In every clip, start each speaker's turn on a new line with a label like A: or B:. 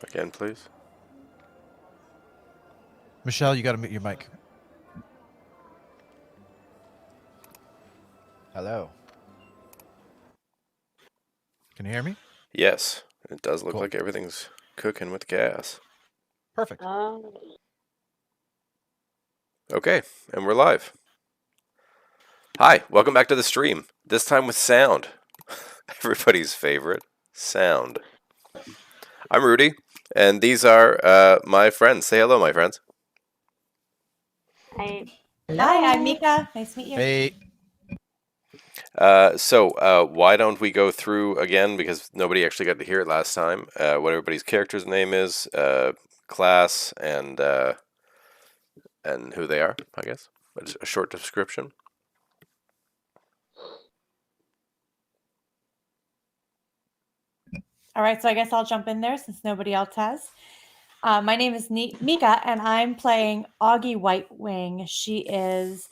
A: Again, please.
B: Michelle, you got to mute your mic. Hello. Can you hear me?
A: Yes, it does look
B: Cool.
A: like everything's cooking with gas.
B: Perfect.
A: Okay, and we're live. Hi, welcome back to the stream. This time with sound. Everybody's favorite, sound. I'm Rudy, and these are my friends. Say hello, my friends.
C: Hi.
D: Hello. Hi, I'm Mika. Nice to meet you.
B: Hey.
A: So why don't we go through again, because nobody actually got to hear it last time, what everybody's character's name is, class, and who they are, I guess. A short description.
D: All right, so I guess I'll jump in there since nobody else has. My name is Mika, and I'm playing Augie Whitewing. She is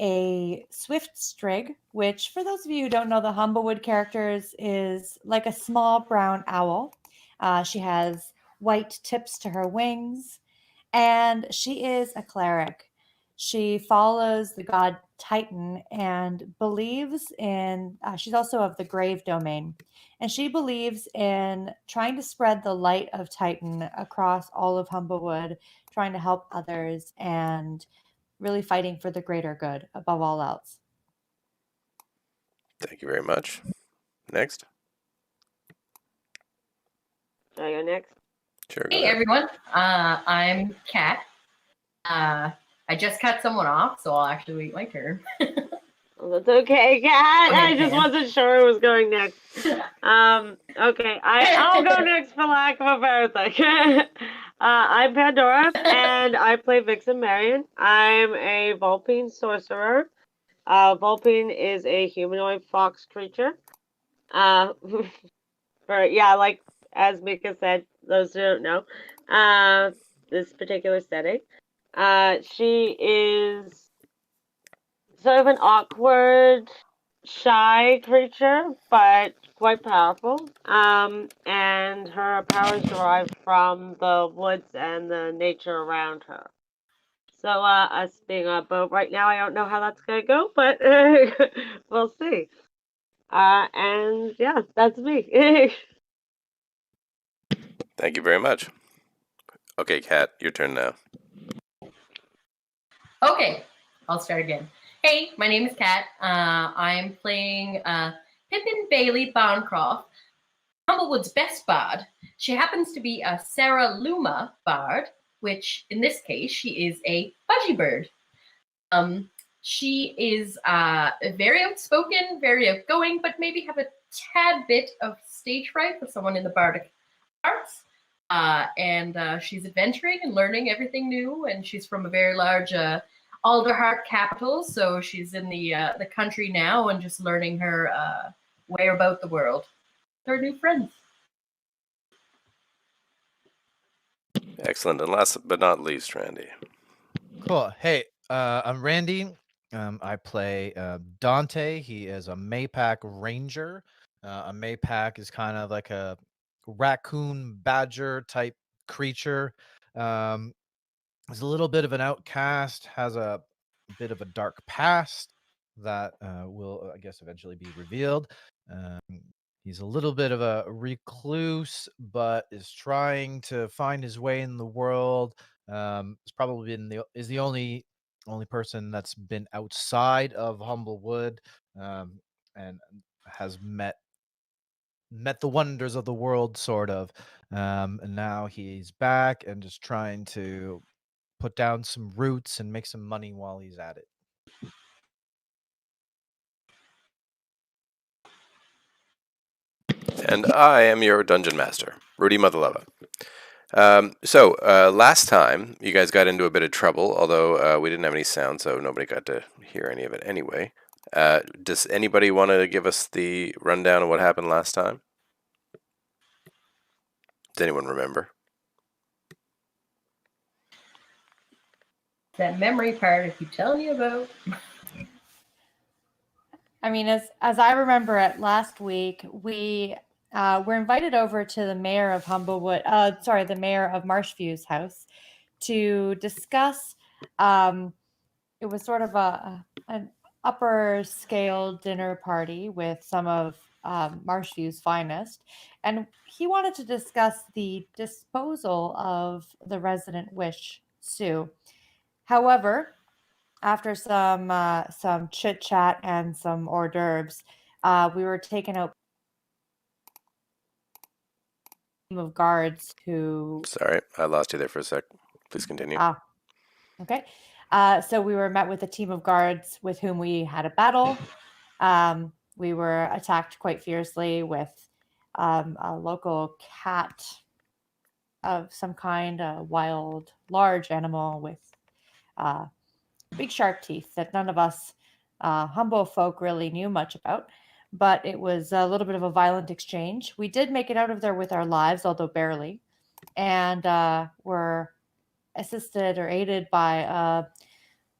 D: a swift strig, which, for those of you who don't know the HumbleWood characters, is like a small brown owl. She has white tips to her wings, and she is a cleric. She follows the god Titan and believes in, she's also of the grave domain, and she believes in trying to spread the light of Titan across all of HumbleWood, trying to help others, and really fighting for the greater good above all else.
A: Thank you very much. Next.
C: Should I go next?
A: Sure.
E: Hey everyone, I'm Kat. I just cut someone off, so I'll actually wait my turn.
C: Well, that's okay, Kat.
E: Okay,
C: I just wasn't sure who was going next. Okay, I'll go next for lack of a better thing. I'm Pandora, and I play Vixen Marion. I'm a Vulpine sorcerer. Vulpine is a humanoid fox creature. Like as Mika said, those who don't know, this particular setting. She is sort of an awkward, shy creature, but quite powerful. And her powers derive from the woods and the nature around her. So, us being on a boat right now, I don't know how that's gonna go, but we'll see. And yeah, that's me.
A: Thank you very much. Okay, Kat, your turn now.
E: Okay, I'll start again. Hey, my name is Kat. I'm playing Pippin Bailey Barncroft, HumbleWood's best bard. She happens to be a Sarah Luma bard, which in this case, she is a budgie bird. She is very outspoken, very outgoing, but maybe have a tad bit of stage fright for someone in the bardic arts. And she's adventuring and learning everything new, and she's from a very large Alderheart capital, so she's in the country now and just learning her way about the world. Her new friends.
A: Excellent. And last but not least, Randy.
B: Cool. Hey, I'm Randy. I play Dante. He is a Maypack Ranger. A Maypack is kind of like a raccoon badger type creature. Is a little bit of an outcast, has a bit of a dark past that will, I guess, eventually be revealed. He's a little bit of a recluse, but is trying to find his way in the world. It's probably is the only person that's been outside of HumbleWood, and has met the wonders of the world, sort of. And now he's back and just trying to put down some roots and make some money while he's at it.
A: And I am your Dungeon Master, Rudy Motherlova. So last time, you guys got into a bit of trouble, although we didn't have any sound, so nobody got to hear any of it anyway. Does anybody want to give us the rundown of what happened last time? Does anyone remember?
E: That memory part I keep telling you about.
D: I mean, as I remember it, last week we we're invited over to the mayor of the mayor of Marshview's house to discuss. It was sort of an upper scale dinner party with some of Marshview's finest, and he wanted to discuss the disposal of the resident witch Sue. However, after some chit chat and some hors d'oeuvres, we were taken out of guards who
A: Sorry, I lost you there for a sec. Please continue.
D: Okay. So we were met with a team of guards with whom we had a battle. We were attacked quite fiercely with a local cat of some kind, a wild, large animal with big sharp teeth that none of us humble folk really knew much about. But it was a little bit of a violent exchange. We did make it out of there with our lives, although barely, and were assisted or aided by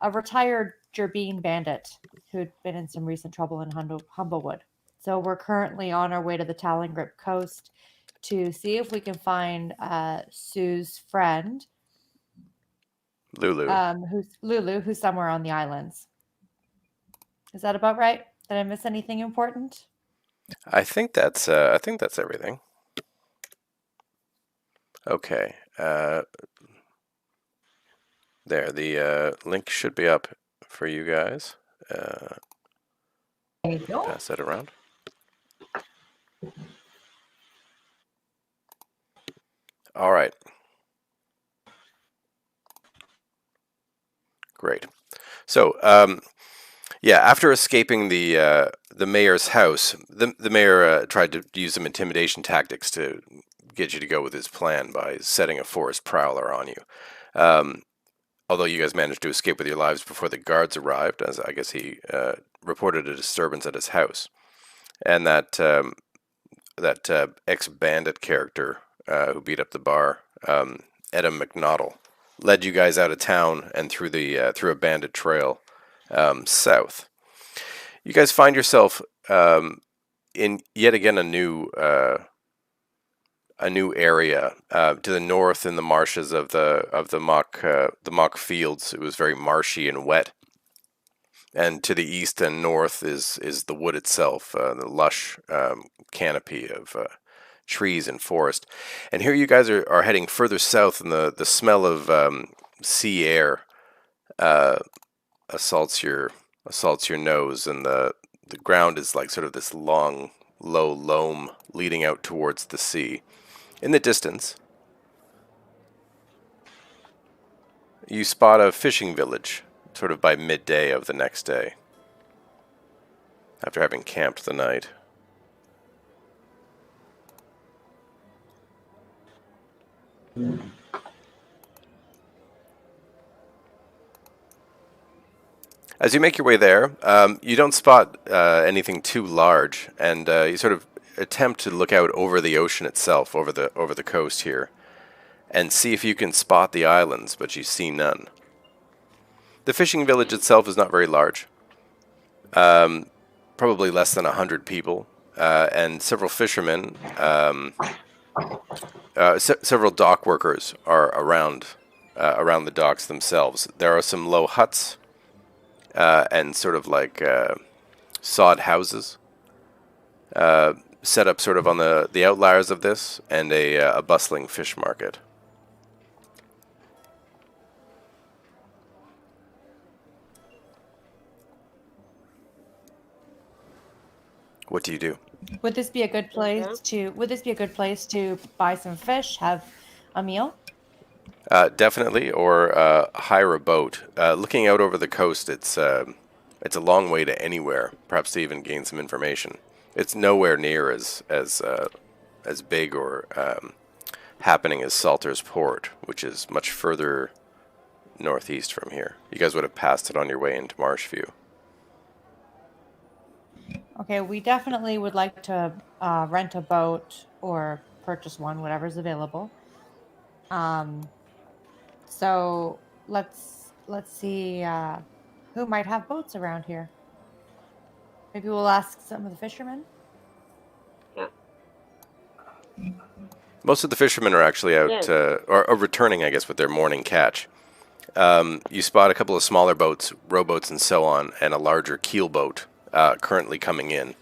D: a retired Gerbine bandit who'd been in some recent trouble in HumbleWood. So we're currently on our way to the Talongrip coast to see if we can find Sue's friend,
A: Lulu.
D: who's somewhere on the islands. Is that about right? Did I miss anything important?
A: I think that's everything. Okay. There, the link should be up for you guys.
E: There you go.
A: Pass that around. All right. Great. So, after escaping the mayor's house, the mayor tried to use some intimidation tactics to get you to go with his plan by setting a forest prowler on you. Although you guys managed to escape with your lives before the guards arrived, as I guess he reported a disturbance at his house, and that ex-bandit character who beat up the bar, Edom McNaughtle, led you guys out of town and through a bandit trail south. You guys find yourself in yet again a new area to the north in the marshes of the mock fields. It was very marshy and wet, and to the east and north is the wood itself, the lush canopy of trees and forest. And here you guys are heading further south, and the smell of sea air assaults your nose, and the ground is like sort of this long, low loam leading out towards the sea. In the distance, you spot a fishing village, sort of by midday of the next day, after having camped the night. As you make your way there, you don't spot anything too large, and you sort of attempt to look out over the ocean itself, over the coast here, and see if you can spot the islands, but you see none. The fishing village itself is not very large, probably less than 100 people, and several fishermen, several dock workers are around the docks themselves. There are some low huts and sort of like sod houses set up sort of on the outliers of this, and a bustling fish market. What do you do?
D: Would this be a good place to buy some fish, have a meal?
A: Definitely, or hire a boat. Looking out over the coast, it's a long way to anywhere, perhaps to even gain some information. It's nowhere near as big or happening as Salter's Port, which is much further northeast from here. You guys would have passed it on your way into Marshview.
D: Okay, we definitely would like to rent a boat or purchase one, whatever's available. So let's see who might have boats around here. Maybe we'll ask some of the fishermen.
C: Yeah.
A: Most of the fishermen are actually out,
C: Yeah.
A: or returning, I guess, with their morning catch. You spot a couple of smaller boats, rowboats and so on, and a larger keel boat currently coming in.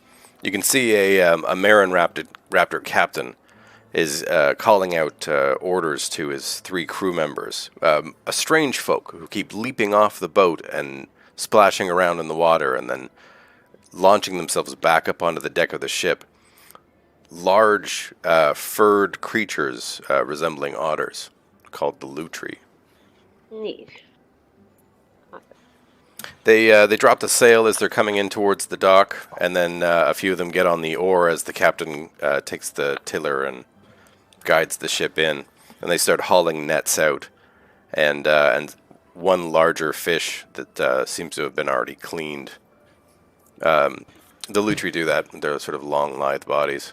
A: You can see a Marin Raptor captain is calling out orders to his 3 crew members, a strange folk who keep leaping off the boat and splashing around in the water and then launching themselves back up onto the deck of the ship. Large furred creatures resembling otters called the lutri.
C: Neat.
A: They drop the sail as they're coming in towards the dock, and then a few of them get on the oar as the captain takes the tiller and guides the ship in. And they start hauling nets out, and one larger fish that seems to have been already cleaned. The lutri do that. They're sort of long, lithe bodies,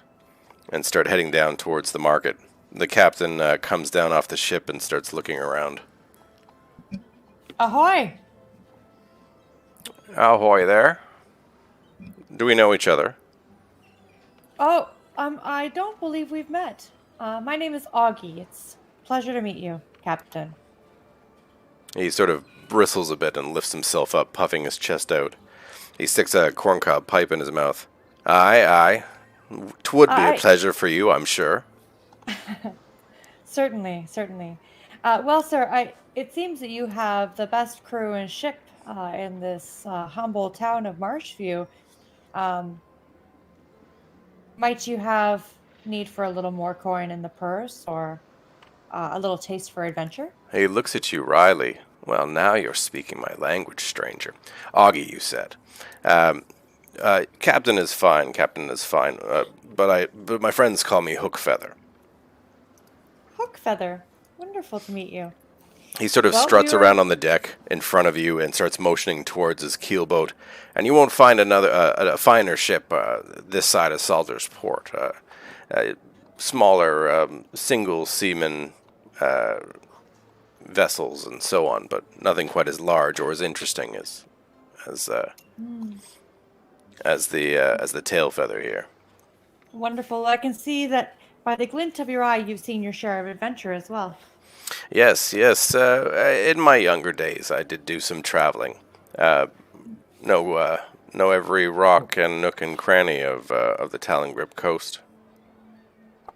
A: and start heading down towards the market. The captain comes down off the ship and starts looking around.
D: Ahoy!
A: Ahoy there. Do we know each other?
D: Oh, I don't believe we've met. My name is Augie. It's a pleasure to meet you, Captain.
A: He sort of bristles a bit and lifts himself up, puffing his chest out. He sticks a corncob pipe in his mouth. Aye. 'Twould be a pleasure for you, I'm sure.
D: Certainly. Well, sir, it seems that you have the best crew and ship in this humble town of Marshview. Might you have need for a little more coin in the purse or a little taste for adventure?
A: He looks at you wryly. Well, now you're speaking my language, stranger. Augie, you said. Captain is fine, but my friends call me Hookfeather.
D: Hookfeather. Wonderful to meet you.
A: He sort of struts around on the deck in front of you and starts motioning towards his keelboat. And you won't find a finer ship this side of Salter's Port. Smaller, single seaman vessels and so on, but nothing quite as large or as interesting as the tail feather here.
D: Wonderful. I can see that by the glint of your eye, you've seen your share of adventure as well.
A: Yes. In my younger days, I did do some traveling. Know every rock and nook and cranny of the Talongrip coast.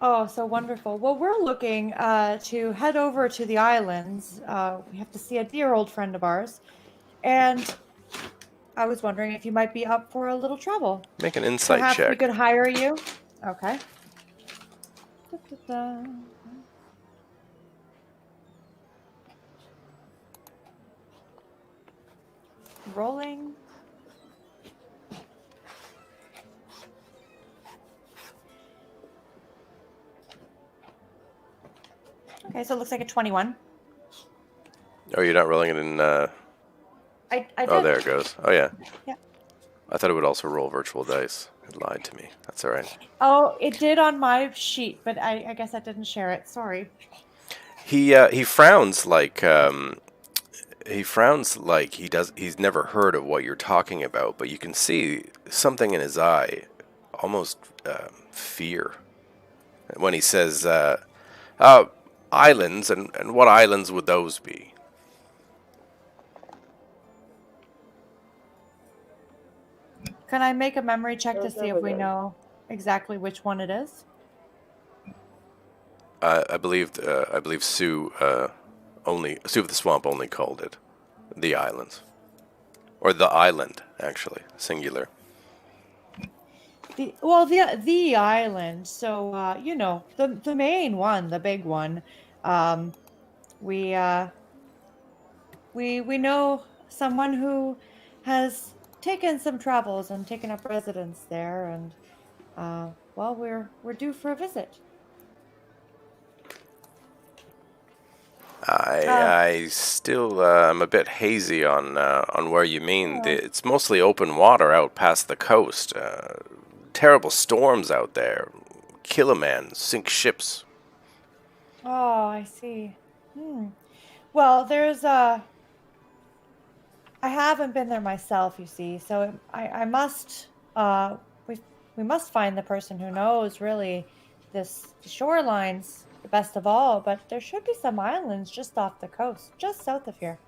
D: Oh, so wonderful. Well, we're looking to head over to the islands. We have to see a dear old friend of ours. And I was wondering if you might be up for a little travel.
A: Make an insight
D: Perhaps
A: check.
D: we could hire you. Okay. Da-da-da. Rolling. Okay, so it looks like a 21.
A: Oh, you're not rolling it in...
D: I did.
A: Oh, there it goes. Oh, yeah.
D: Yeah.
A: I thought it would also roll virtual dice. It lied to me. That's all right.
D: Oh, it did on my sheet, but I guess I didn't share it. Sorry.
A: He frowns like he's never heard of what you're talking about, but you can see something in his eye, almost fear, when he says, "Islands, and what islands would those be?"
D: Can I make a memory check to see if we know exactly which one it is?
A: I believe Sue Sue of the Swamp only called it the islands, or the island, actually, singular.
D: The island. So the main one, the big one. We know someone who has taken some travels and taken up residence there, and we're due for a visit.
A: I still am a bit hazy on where you mean. It's mostly open water out past the coast. Terrible storms out there. Kill a man, sink ships.
D: Oh, I see. Well, there's I haven't been there myself, you see, so I must we must find the person who knows really this shoreline's the best of all, but there should be some islands just off the coast, just south of here.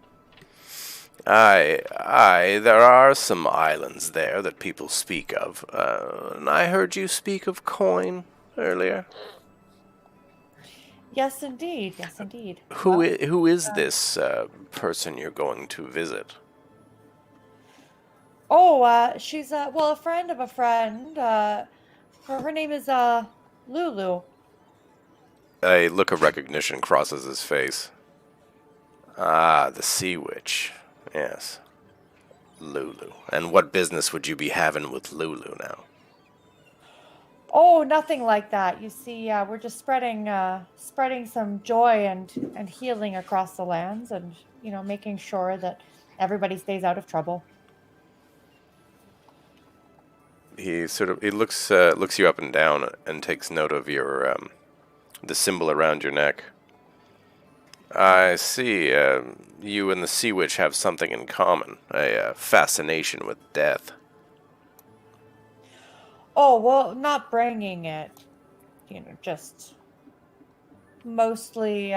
A: Aye, there are some islands there that people speak of. And I heard you speak of coin earlier.
D: Yes, indeed. Yes, indeed.
A: Who is this person you're going to visit?
D: She's a friend of a friend. Her name is Lulu.
A: A look of recognition crosses his face. Ah, the Sea Witch. Yes. Lulu. And what business would you be having with Lulu now?
D: Oh, nothing like that. You see, we're just spreading some joy and healing across the lands, and making sure that everybody stays out of trouble.
A: He looks you up and down and takes note of your the symbol around your neck. I see. You and the Sea Witch have something in common: a fascination with death.
D: Oh, well, not bringing it, just mostly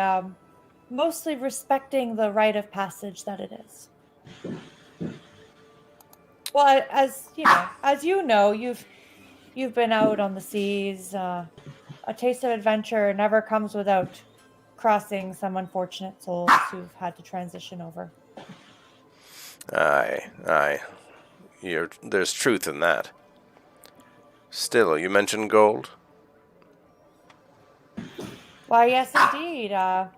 D: respecting the rite of passage that it is. Well, as you know, you've been out on the seas. A taste of adventure never comes without crossing some unfortunate souls who've had to transition over.
A: Aye. There's truth in that. Still, you mentioned gold?
D: Why, yes, indeed.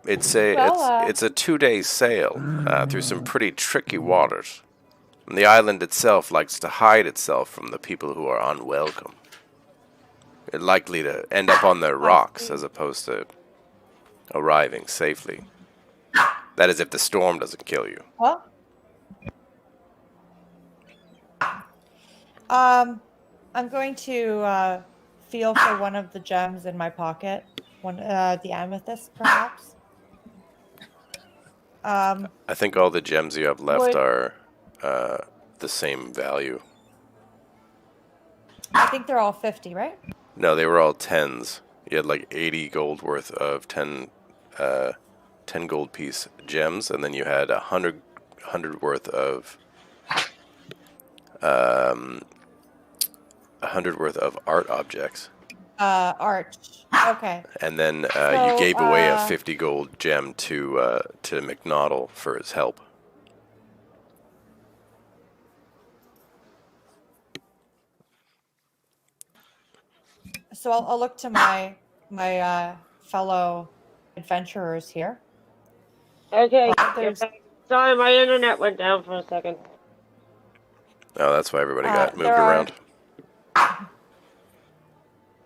A: It's a 2-day sail through some pretty tricky waters. And the island itself likes to hide itself from the people who are unwelcome. You're likely to end up on their rocks as opposed to arriving safely. That is if the storm doesn't kill you.
D: Well, I'm going to feel for one of the gems in my pocket, the amethyst, perhaps.
A: I think all the gems you have left are the same value.
D: I think they're all 50, right?
A: No, they were all 10s. You had like 80 gold worth of 10 gold piece gems, and then you had 100 worth of 100 worth of art objects.
D: Art. Okay.
A: And then you gave away a 50 gold gem to McNaughtle for his help.
D: So I'll look to my fellow adventurers here.
C: Okay. Sorry, my internet went down for a second.
A: Oh, that's why everybody got moved around.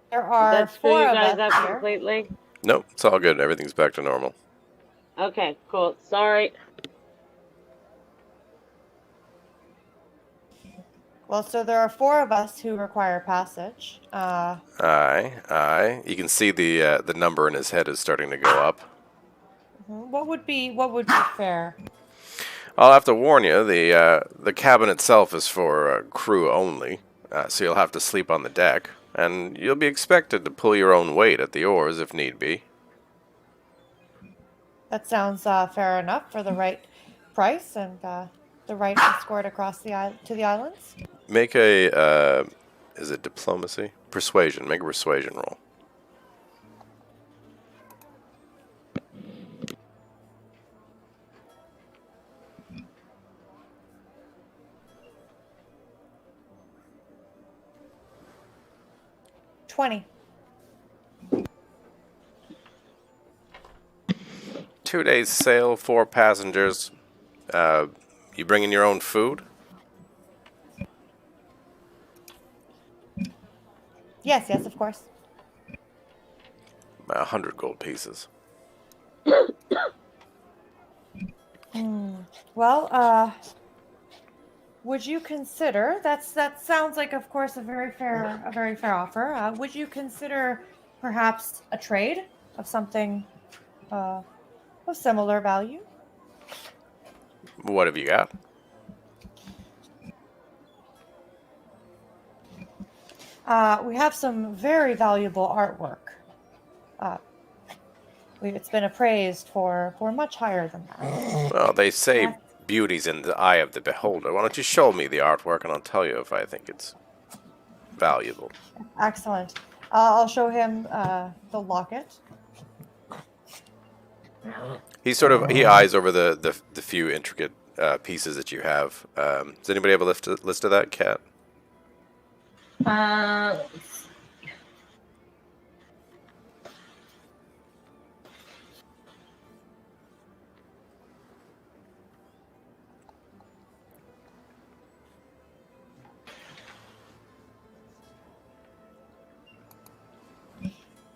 D: There are
C: That's for
D: 4
C: you
D: of
C: guys
D: us
C: out
D: here.
C: completely.
A: Nope, it's all good. Everything's back to normal.
C: Okay, cool. Sorry.
D: Well, so there are 4 of us who require passage.
A: Aye. You can see the number in his head is starting to go up.
D: What would be fair?
A: I'll have to warn you, the cabin itself is for crew only, so you'll have to sleep on the deck, and you'll be expected to pull your own weight at the oars if need be.
D: That sounds fair enough for the right price and the right escort across to the islands.
A: Make a, is it diplomacy? Persuasion. Make a persuasion roll.
D: $20.
A: 2 days sail, 4 passengers. You bringing your own food?
D: Yes, of course.
A: 100 gold pieces.
D: Well, would you consider that sounds like, of course, a very fair offer. Would you consider perhaps a trade of something of similar value?
A: What have you got?
D: We have some very valuable artwork It's been appraised for much higher than that.
A: Well, they say
D: Yeah.
A: beauty's in the eye of the beholder. Why don't you show me the artwork and I'll tell you if I think it's valuable.
D: Excellent. I'll show him the locket.
A: He eyes over the few intricate pieces that you have. Does anybody have a list of that, Cat?
E: Let me see.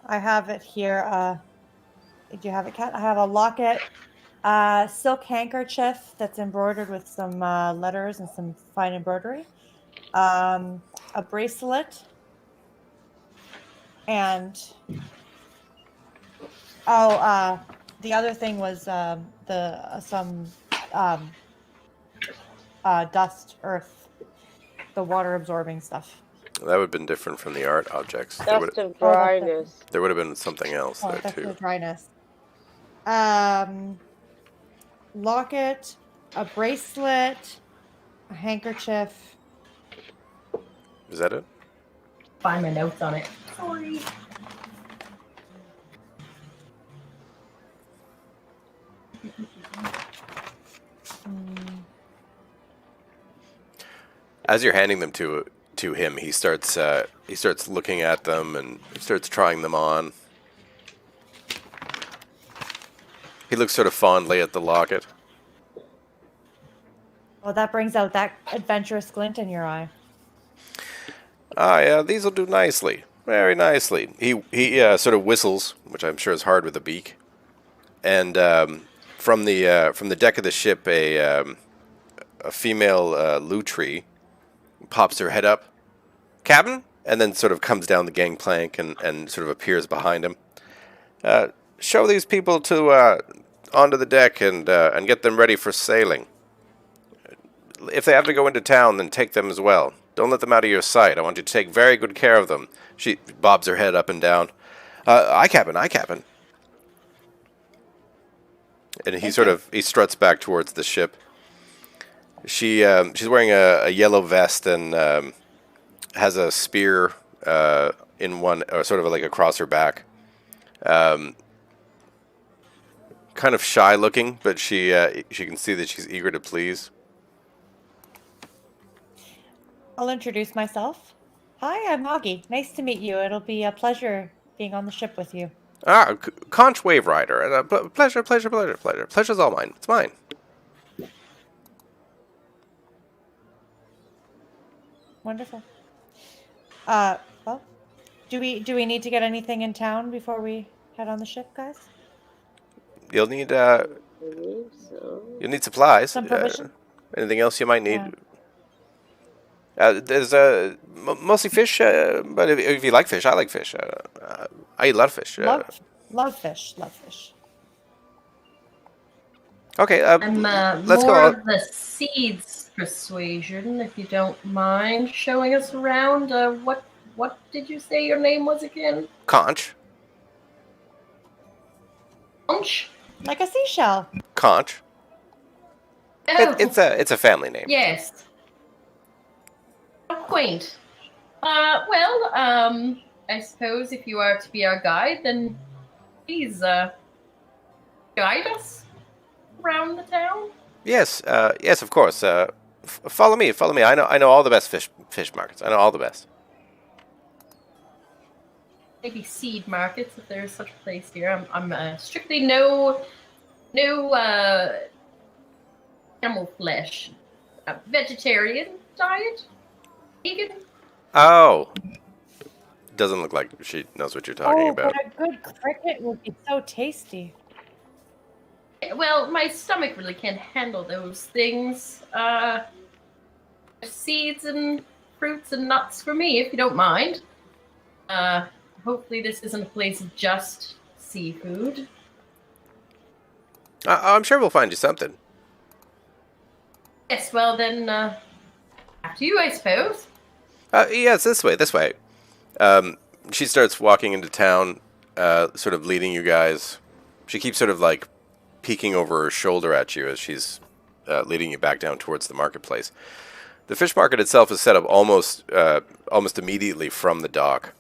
D: I have it here. Do you have it, Kat? I have a locket, silk handkerchief that's embroidered with some letters and some fine embroidery, a bracelet, and the other thing was some dust, earth, the water absorbing stuff.
A: That would have been different from the art objects.
C: Dust of dryness.
A: There would have been something else there
D: That's
A: too.
D: the dryness. Locket, a bracelet, a handkerchief.
A: Is that it?
E: Find my notes on it. Sorry.
A: As you're handing them to him, he starts looking at them and starts trying them on. He looks sort of fondly at the locket.
D: Well, that brings out that adventurous glint in your eye.
A: Ah, yeah, these will do nicely, very nicely. He sort of whistles, which I'm sure is hard with a beak, and from the deck of the ship, a female lutri pops her head up, Captain, and then sort of comes down the gangplank and sort of appears behind him. Show these people to onto the deck and get them ready for sailing. If they have to go into town, then take them as well. Don't let them out of your sight. I want you to take very good care of them. She bobs her head up and down. Aye, Captain, aye, Captain. And he struts back towards the ship. She's wearing a yellow vest and has a spear in one, or sort of like across her back. Kind of shy looking, but she can see that she's eager to please.
D: I'll introduce myself. Hi, I'm Augie. Nice to meet you. It'll be a pleasure being on the ship with you.
A: Conch Wave Rider. Pleasure. Pleasure's all mine. It's mine.
D: Wonderful. Well, do we need to get anything in town before we head on the ship, guys?
A: You'll need
C: I believe so.
A: you'll need supplies.
D: Some provision?
A: Anything else you might need?
D: Yeah.
A: There's mostly fish, but if you like fish, I like fish. I eat a lot of fish.
D: Love fish. Love fish.
A: Okay,
E: I'm
A: let's
E: more
A: go.
E: of the seeds persuasion, if you don't mind showing us around. What did you say your name was again?
A: Conch.
E: Conch?
D: Like a seashell.
A: Conch.
E: Oh,
A: It's a family name.
E: yes. How quaint. I suppose if you are to be our guide, then please guide us around the town.
A: Yes, yes, of course. Follow me. I know all the best fish markets. I know all the best.
E: Maybe seed markets, if there is such a place here. I'm strictly no animal flesh. Vegetarian diet. Vegan.
A: Oh, doesn't look like she knows what you're talking about.
D: But a good cricket would be so tasty.
E: Well, my stomach really can't handle those things. Seeds and fruits and nuts for me, if you don't mind. Hopefully this isn't a place of just seafood.
A: I'm sure we'll find you something.
E: Yes, well then, after you, I suppose.
A: Yes, this way. She starts walking into town. sort of leading you guys. She keeps sort of like peeking over her shoulder at you as she's leading you back down towards the marketplace. The fish market itself is set up almost immediately from the dock.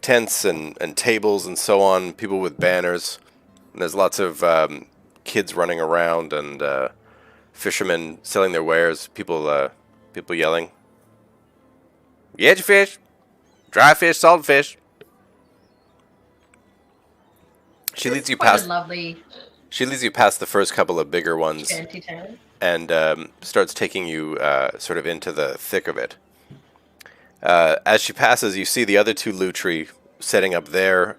A: Tents and tables and so on, people with banners. And there's lots of kids running around and fishermen selling their wares. People yelling, "Get your fish, dry fish, salt fish." She leads you
E: Quite
A: past.
E: a lovely
A: She leads you past the first couple of bigger ones
E: shanty town.
A: and starts taking you sort of into the thick of it. As she passes, you see the other two Lutri setting up their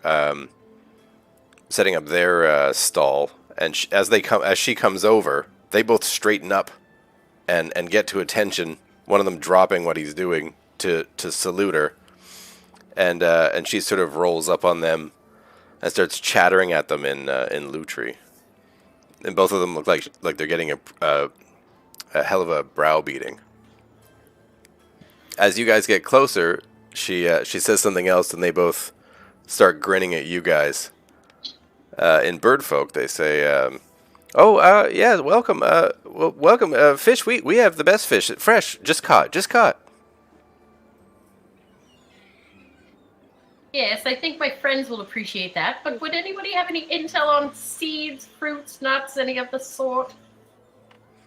A: stall, and as she comes over, they both straighten up and get to attention. One of them dropping what he's doing to salute her, and she sort of rolls up on them and starts chattering at them in Lutri. And both of them look like they're getting a hell of a browbeating. As you guys get closer, she says something else, and they both start grinning at you guys. In Birdfolk, they say, yeah, welcome, welcome, fish. We have the best fish, fresh, just caught.
E: Yes, I think my friends will appreciate that. But would anybody have any intel on seeds, fruits, nuts, any of the sort?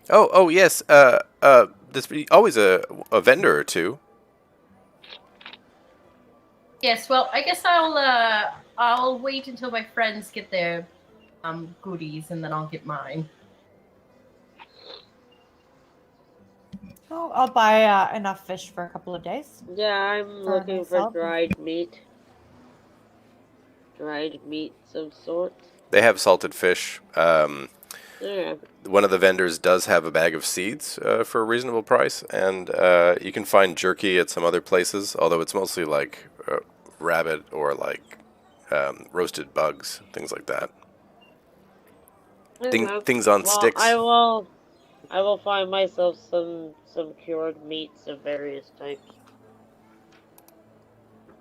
A: Oh yes. There's always a vendor or two.
E: Yes. Well, I guess I'll wait until my friends get their goodies, and then I'll get mine.
D: Oh, I'll buy enough fish for a couple of days.
C: Yeah, I'm looking for
D: myself.
C: dried meat. Dried meats of sorts.
A: They have salted fish.
C: Yeah.
A: One of the vendors does have a bag of seeds for a reasonable price, and you can find jerky at some other places, although it's mostly like rabbit or like roasted bugs, things like that.
C: Okay.
A: Things on
C: Well,
A: sticks.
C: I will find myself some cured meats of various types.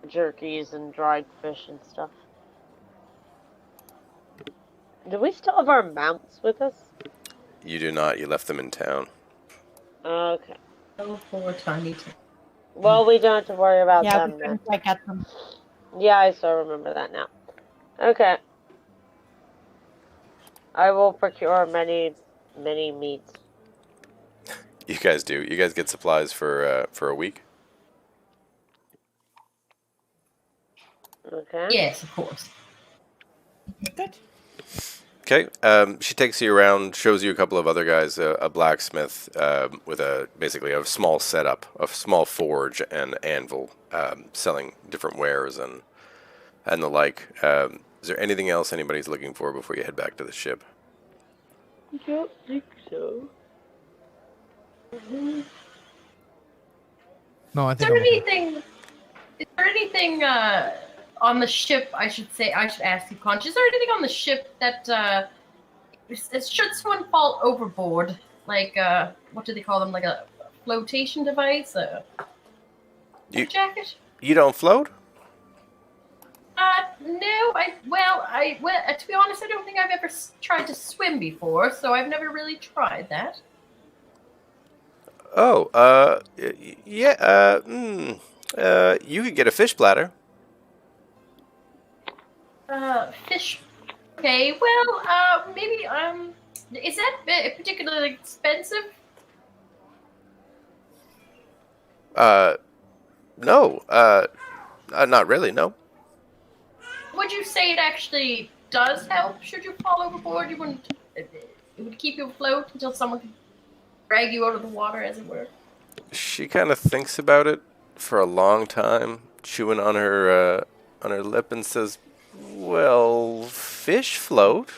C: Jerkies and dried fish and stuff. Do we still have our mounts with us?
A: You do not. You left them in town.
C: Okay.
E: Oh, poor tiny.
C: Well, we don't have to worry about
D: Yeah,
C: them
D: we
C: then.
D: couldn't quite get them.
C: Yeah, I still remember that now. Okay. I will procure many meats.
A: You guys do. You guys get supplies for a week.
C: Okay.
E: Yes, of course.
D: Good.
A: Okay. She takes you around, shows you a couple of other guys, a blacksmith with basically a small setup, a small forge and anvil, selling different wares and the like. Is there anything else anybody's looking for before you head back to the ship?
C: I don't think so.
B: No, I
E: Is
B: think
E: there
B: I'm okay.
E: anything? Is there anything on the ship? I should ask you, Conch. Is there anything on the ship that should someone fall overboard? Like what do they call them? Like a flotation device? A jacket?
A: You don't float?
E: No. To be honest, I don't think I've ever tried to swim before, so I've never really tried that.
A: Oh, yeah, you could get a fish bladder.
E: Fish. Okay, well, maybe, is that particularly expensive?
A: No, not really, no.
E: Would you say it actually does help? Should you fall overboard, you wouldn't. It would keep you afloat until someone could drag you out of the water, as it were.
A: She kind of thinks about it for a long time, chewing on her lip, and says, "Well, fish float."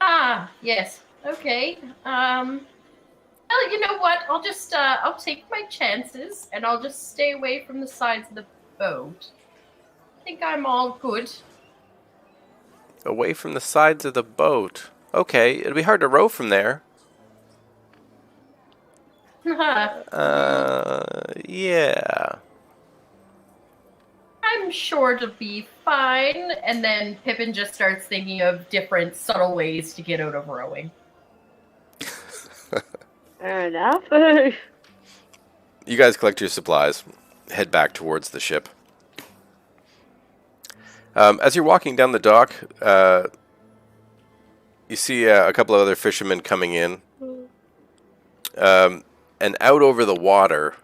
E: Ah, yes. Okay. Well, you know what? I'll just I'll take my chances, and I'll just stay away from the sides of the boat. I think I'm all good.
A: Away from the sides of the boat. Okay, it'll be hard to row from there. Yeah.
E: I'm sure to be fine. And then Pippin just starts thinking of different subtle ways to get out of rowing.
C: Fair enough.
A: You guys collect your supplies, head back towards the ship. As you're walking down the dock, you see a couple of other fishermen coming in. And out over the water,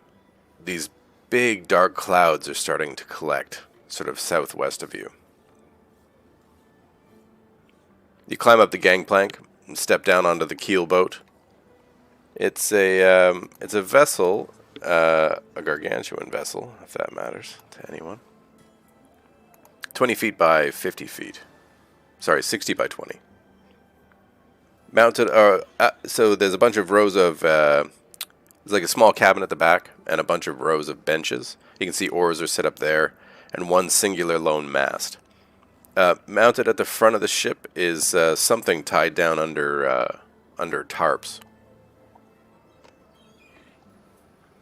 A: these big dark clouds are starting to collect, sort of southwest of you. You climb up the gangplank and step down onto the keel boat. It's a vessel, a gargantuan vessel, if that matters to anyone. 20 feet by 50 feet. Sorry, 60 by 20. Mounted, so there's a bunch of rows of, there's like a small cabin at the back and a bunch of rows of benches. You can see oars are set up there and one singular lone mast. Mounted at the front of the ship is something tied down under tarps.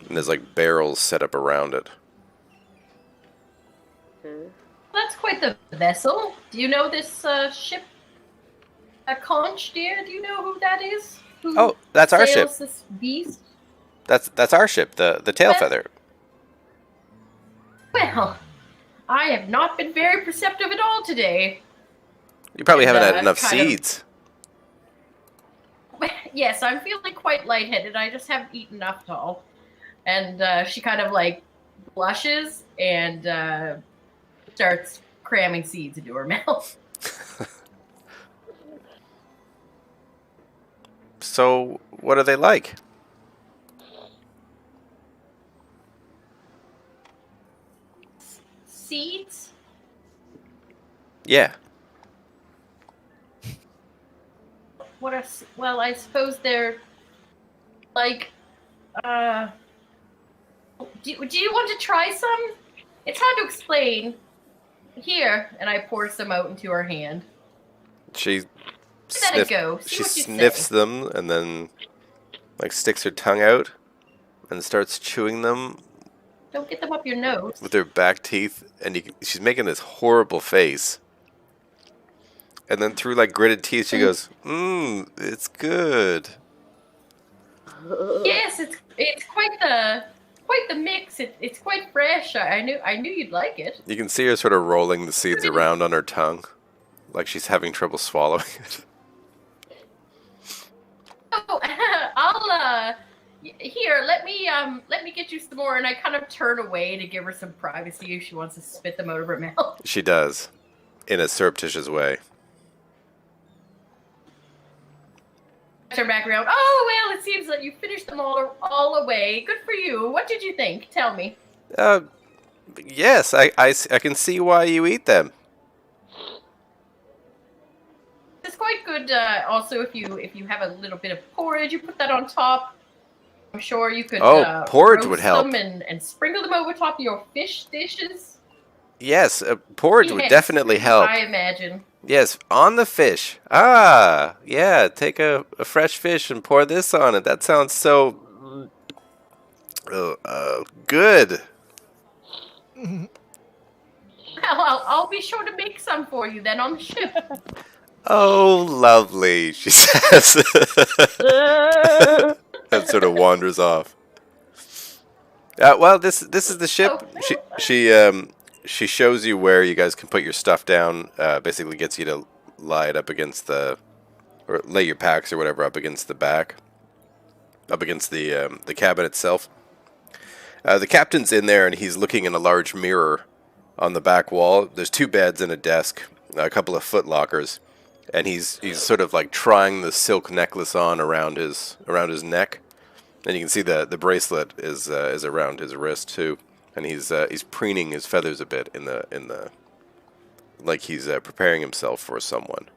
A: And there's like barrels set up around it.
E: That's quite the vessel. Do you know this ship? A conch, dear? Do you know who that is?
A: Oh, that's our ship.
E: This beast?
A: That's our ship, the tail feather.
E: Well, I have not been very perceptive at all today.
A: You probably haven't had
E: And,
A: enough
E: kind of-
A: seeds.
E: Yes, I'm feeling quite lightheaded. I just haven't eaten enough at all. And she kind of like blushes and starts cramming seeds into her mouth.
A: So, what are they like?
E: Seeds?
A: Yeah.
E: What are... Well, I suppose they're like... Do you want to try some? It's hard to explain. Here, and I pour some out into her hand.
A: She
E: Let it go. See
A: she
E: what you
A: sniffs
E: say.
A: them and then like sticks her tongue out and starts chewing them
E: Don't get them up your nose.
A: with her back teeth, and she's making this horrible face. And then through like gritted teeth, she goes, it's good."
E: Yes, it's quite the mix. It's quite fresh. I knew you'd like it.
A: You can see her sort of rolling the seeds around on her tongue, like she's having trouble swallowing it.
E: Oh, I'll here. Let me get you some more. And I kind of turn away to give her some privacy if she wants to spit them out of her mouth.
A: She does, in a surreptitious way.
E: I turn back around. Oh well, it seems that you finished them all away. Good for you. What did you think? Tell me.
A: Yes, I can see why you eat them.
E: It's quite good. Also, if you have a little bit of porridge, you put that on top. I'm sure you could.
A: Porridge
E: roast
A: would help.
E: them and sprinkle them over top of your fish dishes.
A: Yes, porridge would
E: Yes,
A: definitely help.
E: I imagine.
A: Yes, on the fish. Ah, yeah, take a fresh fish and pour this on it. That sounds so good.
E: Well, I'll be sure to make some for you then on the ship.
A: Oh, lovely, she says. And sort of wanders off. Well, this is the ship. She shows you where you guys can put your stuff down. Basically gets you to lie it up against or lay your packs or whatever up against the back, up against the cabin itself. The captain's in there and he's looking in a large mirror on the back wall. There's 2 beds and a desk, a couple of foot lockers, and he's sort of like trying the silk necklace on around his neck, and you can see the bracelet is around his wrist too. And he's preening his feathers a bit in the like he's preparing himself for someone.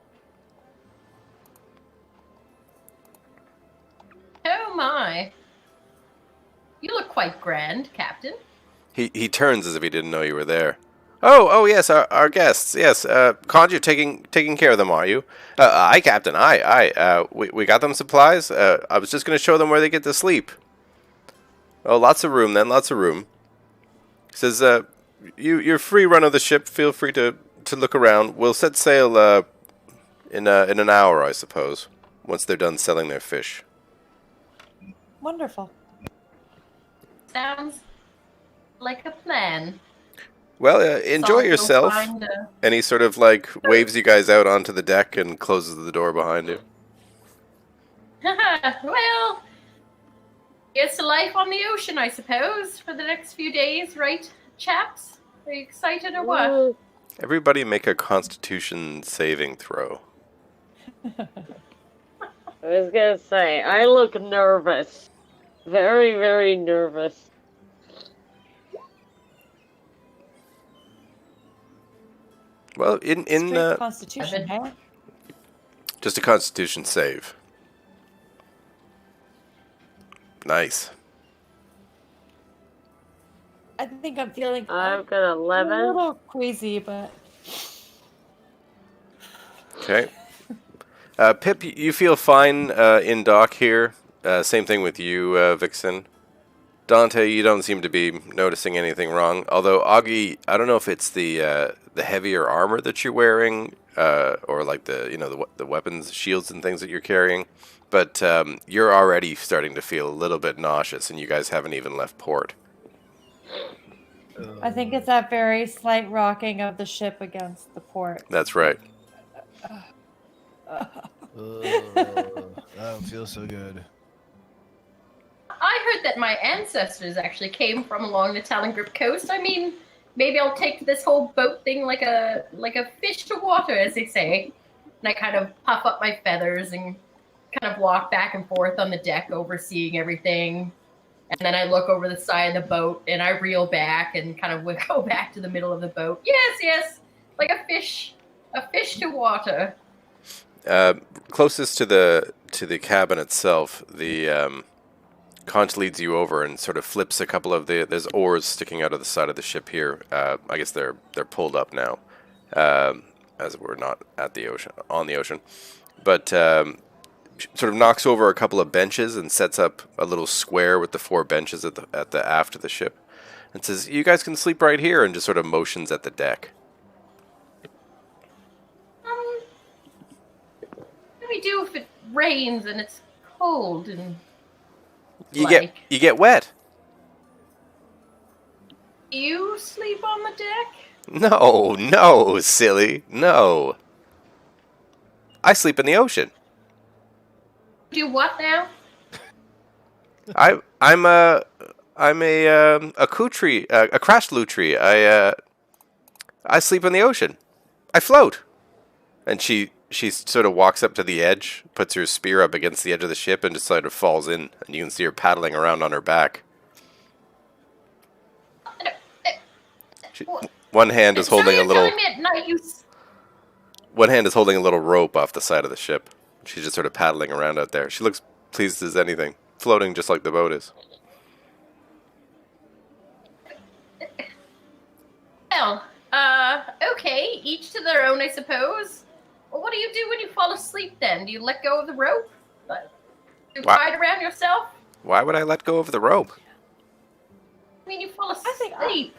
E: Oh my! You look quite grand, Captain.
A: He turns as if he didn't know you were there. Oh yes, our guests. Yes, Conj, you're taking care of them, are you? Aye, Captain. Aye. We got them supplies. I was just gonna show them where they get to sleep. Oh, lots of room then. Lots of room. He says, you're free run of the ship. Feel free to look around. We'll set sail in an hour, I suppose, once they're done selling their fish.
D: Wonderful.
E: Sounds like a plan.
A: Well,
E: So
A: enjoy
E: I'll go
A: yourself.
E: find,
A: And he sort of like waves you guys out onto the deck and closes the door behind you.
E: well, it's life on the ocean, I suppose, for the next few days, right, chaps? Are you excited or what?
C: Mm,
A: Everybody make a Constitution saving throw.
C: I was gonna say, I look nervous. Very, very nervous.
A: Well, in
D: Straight Constitution, hey?
A: just a Constitution save. Nice.
D: I think I'm feeling
C: I've got
D: a
C: 11.
D: little queasy, but
A: Okay. Pip, you feel fine in dock here. Same thing with you, Vixen. Dante, you don't seem to be noticing anything wrong. Although Augie, I don't know if it's the heavier armor that you're wearing, or like the weapons, shields, and things that you're carrying. But you're already starting to feel a little bit nauseous, and you guys haven't even left port.
D: I think it's that very slight rocking of the ship against the port.
A: That's right.
B: That don't feel so good.
E: I heard that my ancestors actually came from along the Talongrip coast. I mean, maybe I'll take this whole boat thing like a fish to water, as they say. And I kind of puff up my feathers and kind of walk back and forth on the deck, overseeing everything. And then I look over the side of the boat and I reel back and kind of go back to the middle of the boat. Yes, like a fish to water.
A: Closest to the cabin itself, the conch leads you over and sort of flips a couple of there's oars sticking out of the side of the ship here. I guess they're pulled up now, as we're not on the ocean. But sort of knocks over a couple of benches and sets up a little square with the 4 benches at the aft of the ship, and says, "You guys can sleep right here," and just sort of motions at the deck.
E: What do we do if it rains and it's cold and
A: You get wet.
E: Do you sleep on the deck?
A: No, silly, no. I sleep in the ocean.
E: Do what now?
A: I'm a kutri, a crash lutri. I sleep in the ocean. I float. And she sort of walks up to the edge, puts her spear up against the edge of the ship, and just sort of falls in. And you can see her paddling around on her back. One hand is holding a little. One hand is holding a little rope off the side of the ship. She's just sort of paddling around out there. She looks pleased as anything, floating just like the boat is.
E: Well, okay, each to their own, I suppose. Well, what do you do when you fall asleep then? Do you let go of the rope? Do you tie it around yourself?
A: Why would I let go of the rope?
E: I mean, you fall asleep.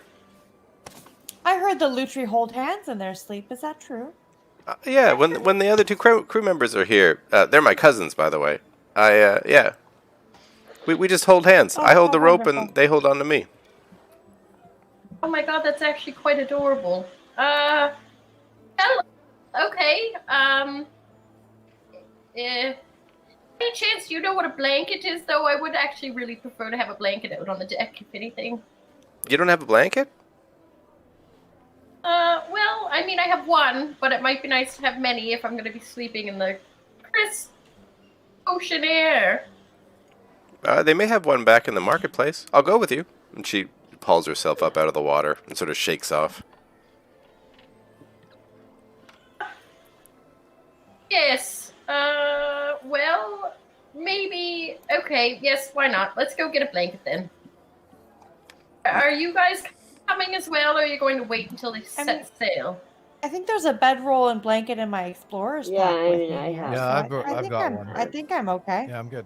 D: I heard the Lutri hold hands in their sleep. Is that true?
A: Yeah, when the other 2 crew members are here, they're my cousins, by the way. Yeah. We just hold hands. I hold the rope and they hold on to me.
E: Oh my god, that's actually quite adorable. Hello. Okay, any chance you know what a blanket is, though? I would actually really prefer to have a blanket out on the deck, if anything.
A: You don't have a blanket?
E: Well, I mean, I have one, but it might be nice to have many if I'm going to be sleeping in the crisp ocean air.
A: They may have one back in the marketplace. I'll go with you. And she pulls herself up out of the water and sort of shakes off.
E: Yes. Well, maybe. Okay, yes, why not? Let's go get a blanket then. Are you guys coming as well, or are you going to wait until they set sail?
D: I think there's a bedroll and blanket in my explorer's pack.
C: I
D: with
C: mean,
D: me
C: I
D: here,
C: have.
B: Yeah, I've got one.
D: I think I'm okay.
B: Yeah, I'm good.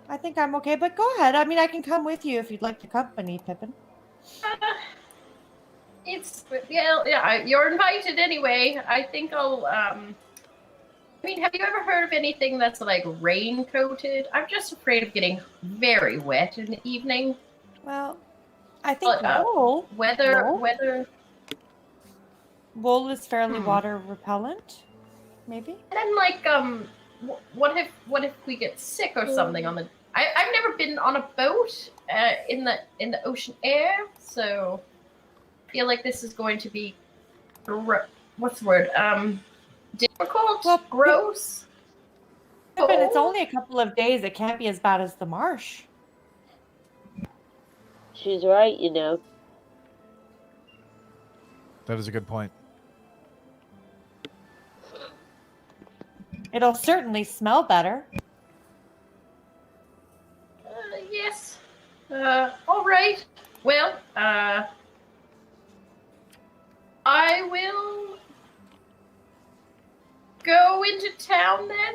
D: I think I'm okay, but go ahead. I mean, I can come with you if you'd like to company, Pippin.
E: Yeah, you're invited anyway. I think I'll I mean, have you ever heard of anything that's like rain coated? I'm just afraid of getting very wet in the evening.
D: Well, I think
E: Wool.
D: wool is fairly
E: Hmm.
D: water repellent, maybe.
E: And then like what if we get sick or something on the? I've never been on a boat in the ocean air, so I feel like this is going to be what's the word? Difficult,
D: Well,
E: gross.
D: Pippin, it's only a couple of days. It can't be as bad as the marsh.
C: She's right, you know.
B: That is a good point.
D: It'll certainly smell better.
E: Yes. All right. Well, I will go into town then.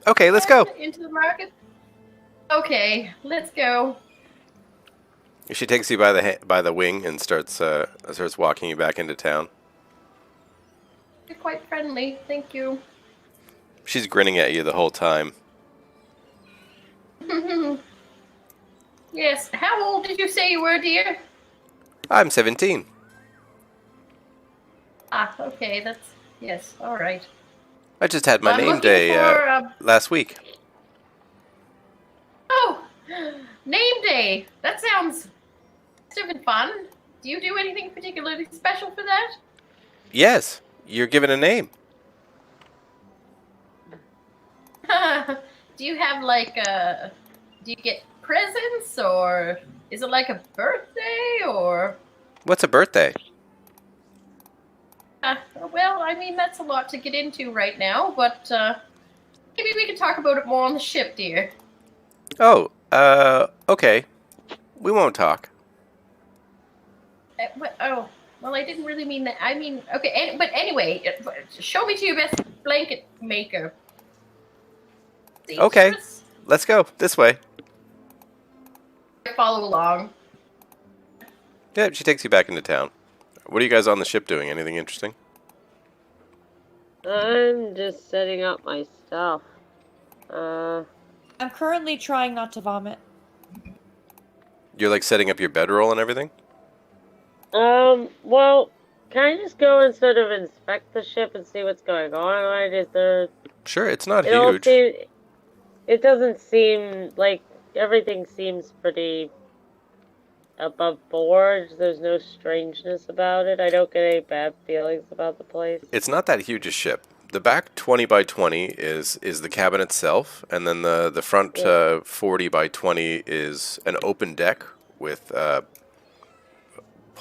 A: Okay, let's go.
E: Into the market. Okay, let's go.
A: She takes you by the wing and starts walking you back into town.
E: You're quite friendly. Thank you.
A: She's grinning at you the whole time.
E: Yes. How old did you say you were, dear?
A: I'm 17.
E: Ah, okay. That's yes. All right.
A: I just had my
E: I'm
A: name
E: looking
A: day
E: for,
A: last week.
E: Oh, name day. That sounds stupid fun. Do you do anything particularly special for that?
A: Yes, you're given a name.
E: Do you have like do you get presents or is it like a birthday or?
A: What's a birthday?
E: Well, I mean that's a lot to get into right now, but maybe we can talk about it more on the ship, dear.
A: Oh, okay. We won't talk.
E: Oh, well, I didn't really mean that. I mean, okay, but anyway, show me to your best blanket maker.
A: Okay.
E: Seamstress?
A: Let's go. This way.
E: Follow along.
A: Yeah, she takes you back into town. What are you guys on the ship doing? Anything interesting?
C: I'm just setting up my stuff.
D: I'm currently trying not to vomit.
A: You're like setting up your bedroll and everything?
C: Well, can I just go and sort of inspect the ship and see what's going on? Right? Is there...
A: Sure, it's not
C: It all
A: huge.
C: it doesn't seem like everything seems pretty above board. There's no strangeness about it. I don't get any bad feelings about the place.
A: It's not that huge a ship. The back 20 by 20 is the cabin itself, and then the front 40 by 20 is an open deck with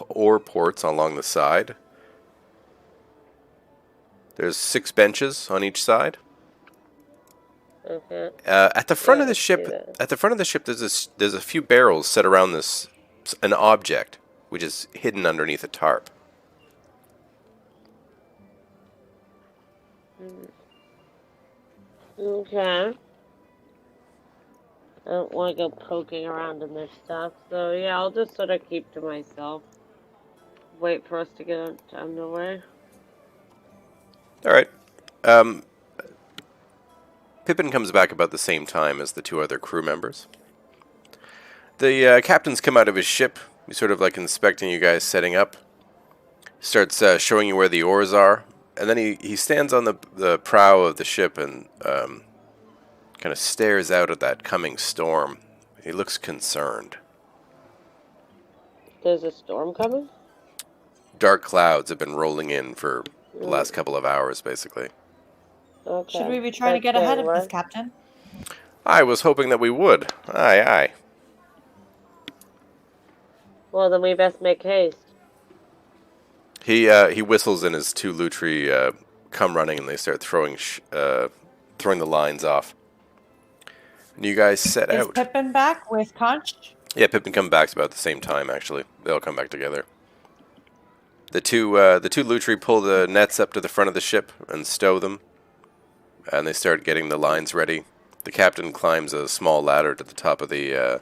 A: oar ports along the side. There's 6 benches on each side.
C: Okay.
A: At the front of
C: I
A: the
C: see
A: ship,
C: that.
A: there's a few barrels set around an object which is hidden underneath a tarp.
C: Okay. I don't want to go poking around in their stuff, so yeah, I'll just sort of keep to myself. Wait for us to get underway.
A: All right. Pippin comes back about the same time as the 2 other crew members. The captain's come out of his ship. He's sort of like inspecting you guys setting up. Starts showing you where the oars are. And then he stands on the prow of the ship and kind of stares out at that coming storm. He looks concerned.
C: There's a storm coming?
A: Dark clouds have been rolling in for the last couple of hours, basically.
C: Okay.
D: Should we be trying to get ahead of this, Captain?
A: I was hoping that we would. Aye, aye.
C: Well, then we best make haste.
A: He whistles and his 2 lutri come running and they start throwing the lines off. And you guys set
D: Is
A: out.
D: Pippin back with Conch?
A: Yeah, Pippin come back about the same time, actually. They all come back together. The two lutri pull the nets up to the front of the ship and stow them. And they start getting the lines ready. The captain climbs a small ladder to the top of the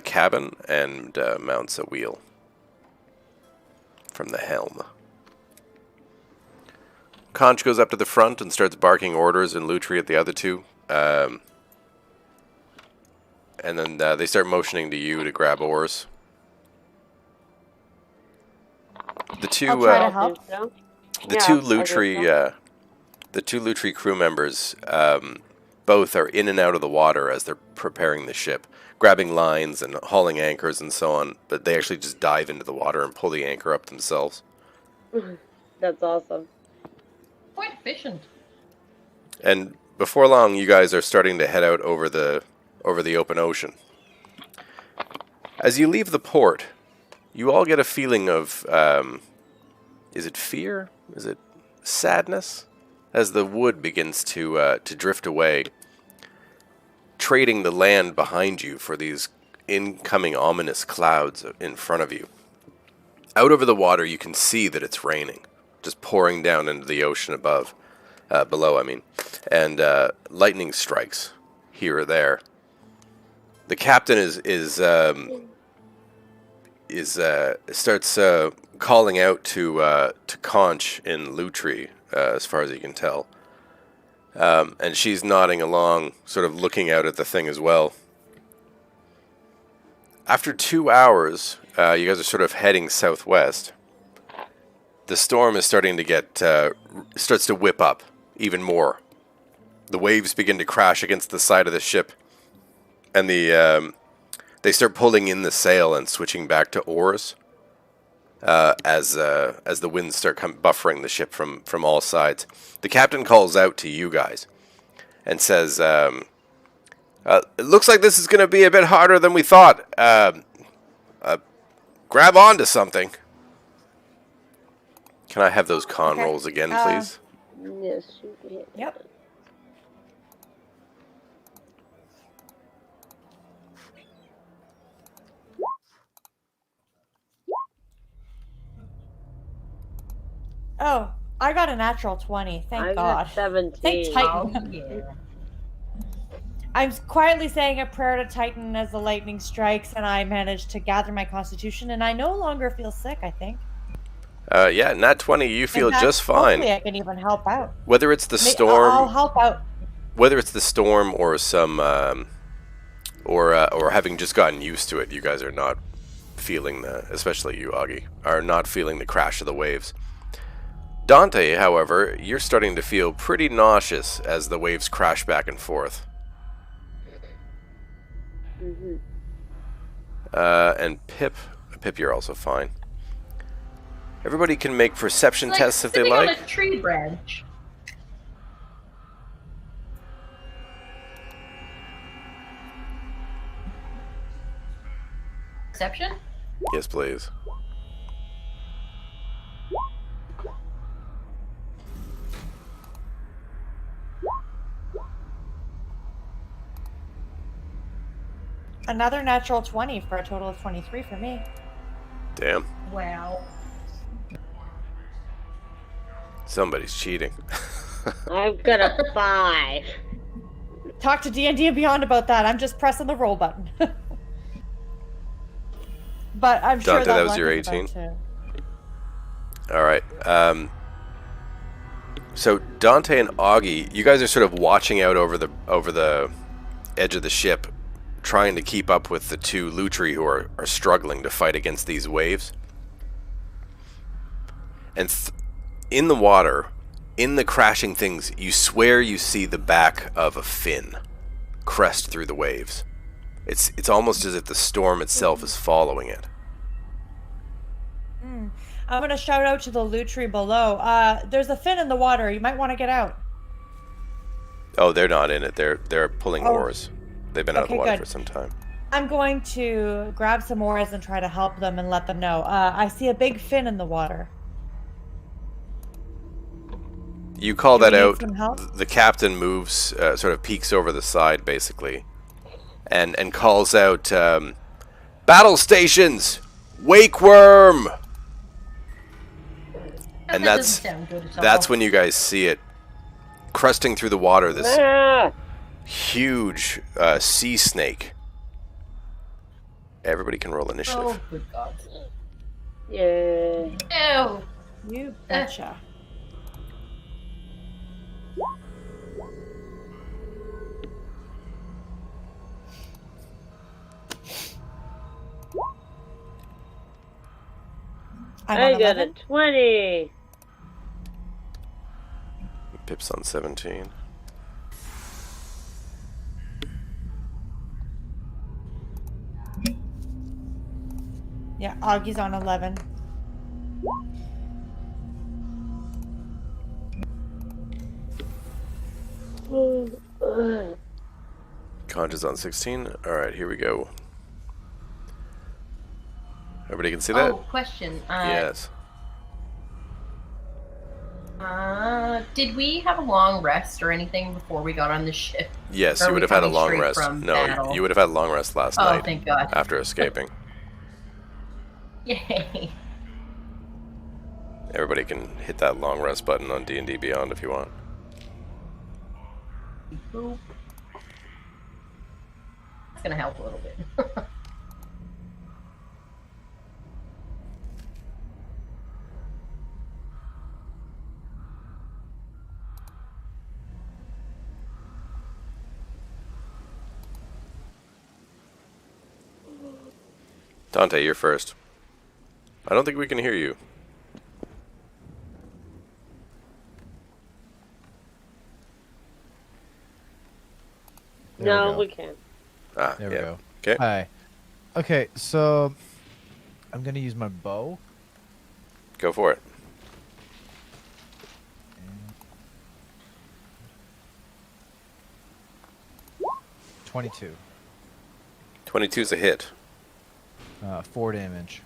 A: cabin and mounts a wheel. from the helm. Conch goes up to the front and starts barking orders in Lutri at the other two. And then they start motioning to you to grab oars. The two,
D: I'll try to help.
C: So.
A: the
C: Yeah,
A: two
C: I guess
A: Lutri,
C: so.
A: the two Lutri crew members, both are in and out of the water as they're preparing the ship, grabbing lines and hauling anchors and so on. But they actually just dive into the water and pull the anchor up themselves.
C: That's awesome.
E: Quite efficient.
A: And before long, you guys are starting to head out over the open ocean. As you leave the port, you all get a feeling of, is it fear? Is it sadness? As the wood begins to drift away, trading the land behind you for these incoming ominous clouds in front of you. Out over the water, you can see that it's raining, just pouring down into the ocean above, below, I mean, and lightning strikes here or there. The captain starts calling out to Conch in Lutri, as far as you can tell, and she's nodding along, sort of looking out at the thing as well. After 2 hours, you guys are sort of heading southwest. The storm is starting to starts to whip up even more. The waves begin to crash against the side of the ship, and they start pulling in the sail and switching back to oars as the winds start buffering the ship from all sides. The captain calls out to you guys and says, "It looks like this is going to be a bit harder than we thought. Grab onto something." Can I have those con
D: Okay.
A: rolls again, please?
C: Yes.
D: Yep. Oh, I got a natural 20. Thank
C: I
D: God.
C: got 17.
D: Thank Titan.
E: Yeah.
D: I'm quietly saying a prayer to Titan as the lightning strikes, and I manage to gather my constitution, and I no longer feel sick, I think.
A: Yeah, nat 20, you feel
D: In fact,
A: just fine.
D: Hopefully I can even help out.
A: Whether it's the
D: I'll
A: storm,
D: help out.
A: whether it's the storm or some, or having just gotten used to it, you guys are not feeling especially you, Augie, are not feeling the crash of the waves. Dante, however, you're starting to feel pretty nauseous as the waves crash back and forth.
C: Mm-hmm.
A: And Pip, you're also fine. Everybody can make perception
E: Like
A: tests if they
E: sitting
A: like.
E: on a tree branch. Perception?
A: Yes, please.
D: Another natural 20 for a total of 23 for me.
A: Damn.
E: Wow.
A: Somebody's cheating.
C: I've got a 5.
D: Talk to D&D Beyond about that. I'm just pressing the roll button. But I'm sure
A: Dante, that was
D: luck
A: your
D: is about
A: 18?
D: to-
A: All right. So Dante and Augie, you guys are sort of watching out over the edge of the ship, trying to keep up with the two Lutri who are struggling to fight against these waves. And in the water, in the crashing things, you swear you see the back of a fin crest through the waves. It's almost as if the storm itself is following it.
D: I'm going to shout out to the Lutri below. There's a fin in the water. You might want to get out.
A: Oh, they're not in it. They're pulling
D: Oh.
A: oars. They've been out of the
D: Okay,
A: water
D: good.
A: for some time.
D: I'm going to grab some oars and try to help them and let them know. I see a big fin in the water.
A: You call
D: Do we
A: that
D: need
A: out.
D: some help?
A: The captain moves, sort of peeks over the side, basically, and calls out, "Battle stations, wake worm!" And
E: That
A: that's
E: doesn't sound good at all.
A: that's when you guys see it cresting through the water. This
C: Ah!
A: huge sea snake. Everybody can roll initiative.
E: Oh, good God.
C: Yay.
E: Oh,
D: You betcha. I'm
C: I
D: on
C: got a
D: 11.
C: 20.
A: Pip's on 17.
D: Yeah, Augie's on 11.
A: Conch is on 16. Alright, here we go. Everybody can see that?
E: oh, question.
A: Yes.
E: Did we have a long rest or anything before we got on the ship?
A: Yes,
E: Or
A: you
E: are
A: would
E: we
A: have had a
E: coming
A: long
E: straight
A: rest.
E: from
A: No,
E: battle?
A: you would have had a long rest last
E: Oh,
A: night
E: thank God.
A: after escaping.
E: Yay.
A: Everybody can hit that long rest button on D&D Beyond if you want.
E: Boop. That's gonna help a little bit.
A: Dante, you're first. I don't think we can hear you.
B: There
C: No,
B: go.
C: we can't.
A: Ah,
B: There we
A: yeah.
B: go.
A: Okay.
B: Hi. Okay, so I'm gonna use my bow.
A: Go for it.
B: 22.
A: 22's a hit.
B: 4 damage.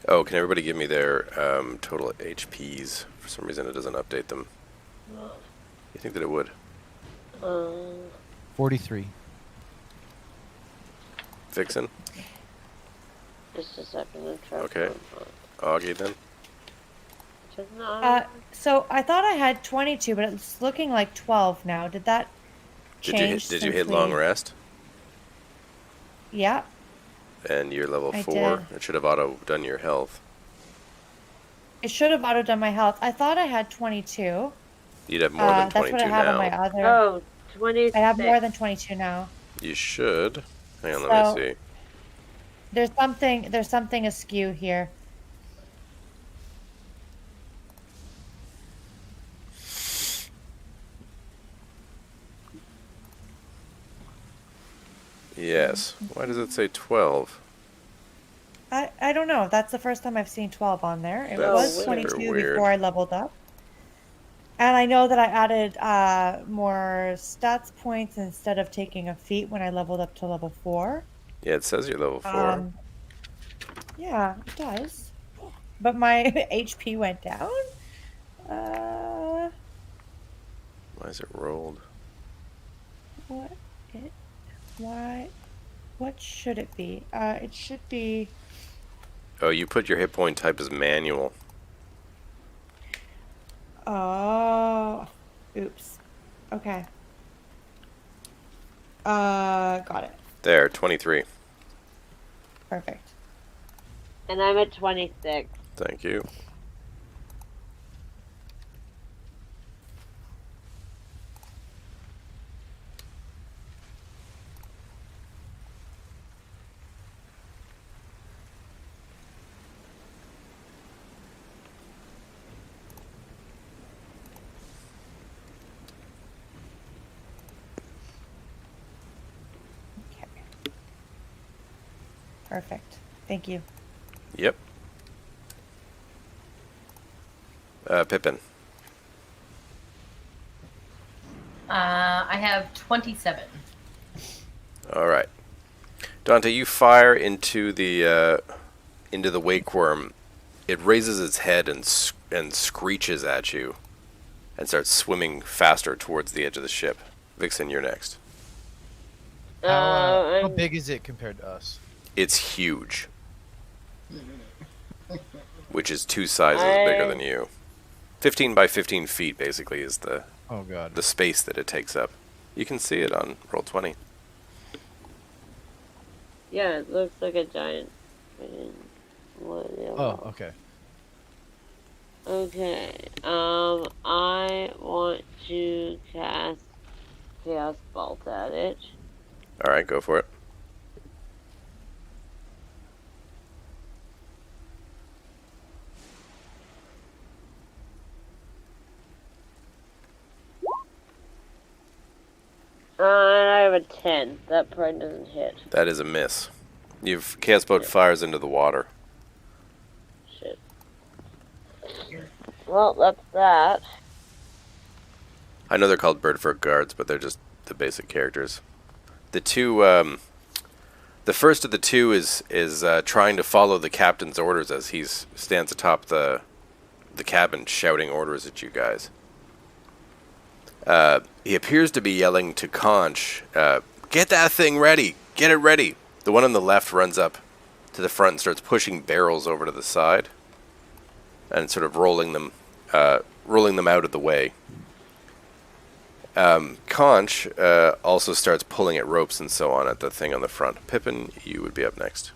A: Oh, can everybody give me their total HPs? For some reason it doesn't update them. You think that it would?
B: 43.
A: Vixen?
C: Just a second. I'm trying
A: Okay.
C: to-
A: Augie then?
D: So I thought I had 22, but it's looking like 12 now. Did that change?
A: Did you hit
D: since
A: long
D: we-
A: rest?
D: Yeah.
A: And you're level
D: I
A: 4.
D: did.
A: It should have auto done your health.
D: It should have auto done my health. I thought I had 22.
A: You'd have more than
D: That's
A: 22
D: what I have
A: now.
D: on my other.
C: Oh, 26.
D: I have more than 22 now.
A: You should. Hang on, let
D: So-
A: me see.
D: There's something askew here.
A: Yes. Why does it say 12?
D: I don't know. That's the first time I've seen 12 on there. It
A: That's
D: was
C: super
D: 22
A: weird.
D: before I leveled up. And I know that I added more stats points instead of taking a feat when I leveled up to level 4.
A: Yeah, it says you're level 4.
D: Yeah, it does. But my HP went down.
A: Why is it rolled?
D: What should it be? It should be.
A: Oh, you put your hit point type as manual.
D: Oh, oops. Okay. Got it.
A: There, 23.
D: Perfect.
C: And I'm at 26.
A: Thank you.
D: Okay. Perfect. Thank you.
A: Yep. Pippin.
E: I have 27.
A: All right. Dante, you fire into the wake worm. It raises its head and screeches at you and starts swimming faster towards the edge of the ship. Vixen, you're next.
B: How
C: I'm-
B: big is it compared to us?
A: It's huge. Which is 2 sizes bigger than you. 15 by 15 feet, basically, is the
B: Oh god.
A: space that it takes up. You can see it on Roll20.
C: Yeah, it looks like a giant.
B: Oh, okay.
C: Okay. I want to cast Chaos Bolt at it.
A: All right, go for it.
C: And I have a 10. That probably doesn't hit.
A: That is a miss. You've Chaos Bolt fires into the water.
C: Shit. Well, that's that.
A: I know they're called Birdfolk guards, but they're just the basic characters. The two, the first of the two is trying to follow the captain's orders as he stands atop the cabin shouting orders at you guys. He appears to be yelling to Conch, "Get that thing ready! Get it ready!" The one on the left runs up to the front and starts pushing barrels over to the side and sort of rolling them out of the way. Conch also starts pulling at ropes and so on at the thing on the front. Pippin, you would be up next.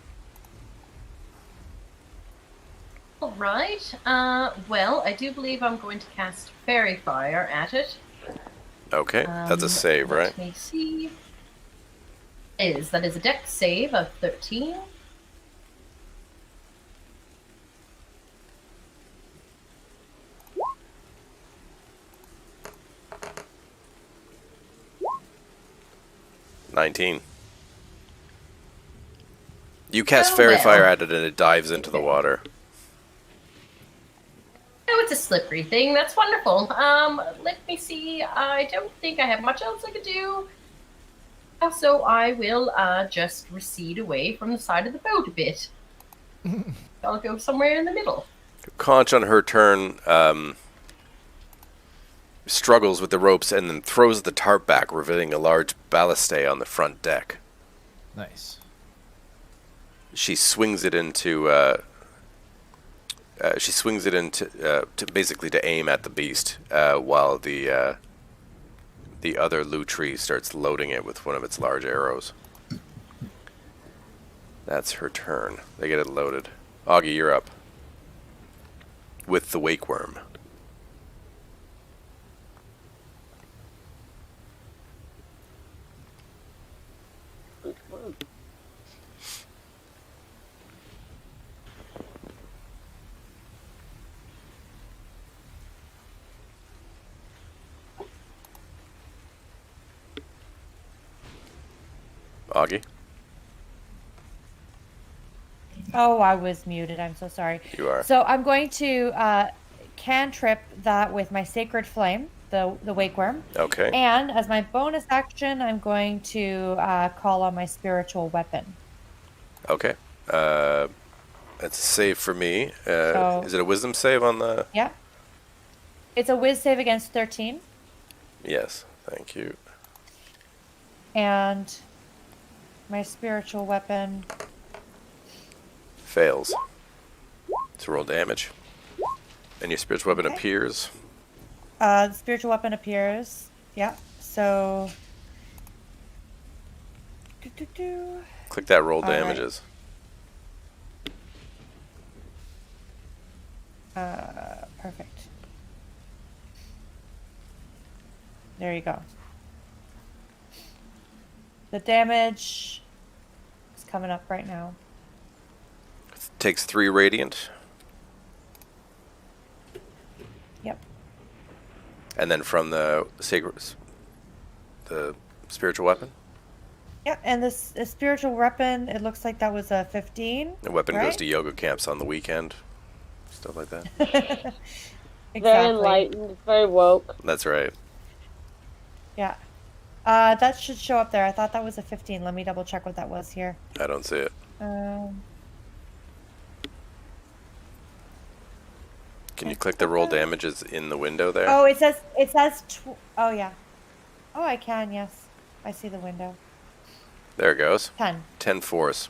E: All right. Well, I do believe I'm going to cast Fairy Fire at it.
A: Okay, that's a save, right?
E: Let me see. That is a dex save of 13.
A: You cast
E: Oh,
A: Fairy
E: well.
A: Fire at it and it dives into the water.
E: Oh, it's a slippery thing. That's wonderful. Let me see. I don't think I have much else I could do. So I will just recede away from the side of the boat a bit. I'll go somewhere in the middle.
A: Conch on her turn struggles with the ropes and then throws the tarp back, revealing a large ballistay on the front deck.
B: Nice.
A: She swings it into to basically to aim at the beast, while the other Lutri starts loading it with one of its large arrows. That's her turn. They get it loaded. Augie, you're up. With the wake worm. Augie,
D: Oh, I was muted. I'm so sorry.
A: you are.
D: So I'm going to cantrip that with my Sacred Flame, the wake worm.
A: Okay.
D: And as my bonus action, I'm going to call on my spiritual weapon.
A: Okay. That's a save for me. Is it a wisdom save on the...
D: Yeah. It's a whiz save against 13.
A: Yes, thank you.
D: And my spiritual weapon...
A: Fails. To roll damage. And your spiritual weapon
D: Okay.
A: appears.
D: The spiritual weapon appears. Yeah. So...
A: Click that roll
D: All right.
A: damages.
D: Perfect. There you go. The damage is coming up right now.
A: Takes 3 radiant.
D: Yep.
A: And then from the spiritual weapon,
D: Yep. And this spiritual weapon, it looks like that was a 15.
A: the weapon goes
D: right?
A: to yoga camps on the weekend. Stuff like that.
D: Exactly.
C: Very enlightened, very woke.
A: That's right.
D: Yeah. That should show up there. I thought that was a 15. Let me double check what that was here.
A: I don't see it. Can you click the roll damages in the window there?
D: Oh, it says oh yeah. Oh, I can, yes. I see the window.
A: There it goes.
D: 10.
A: 10 force.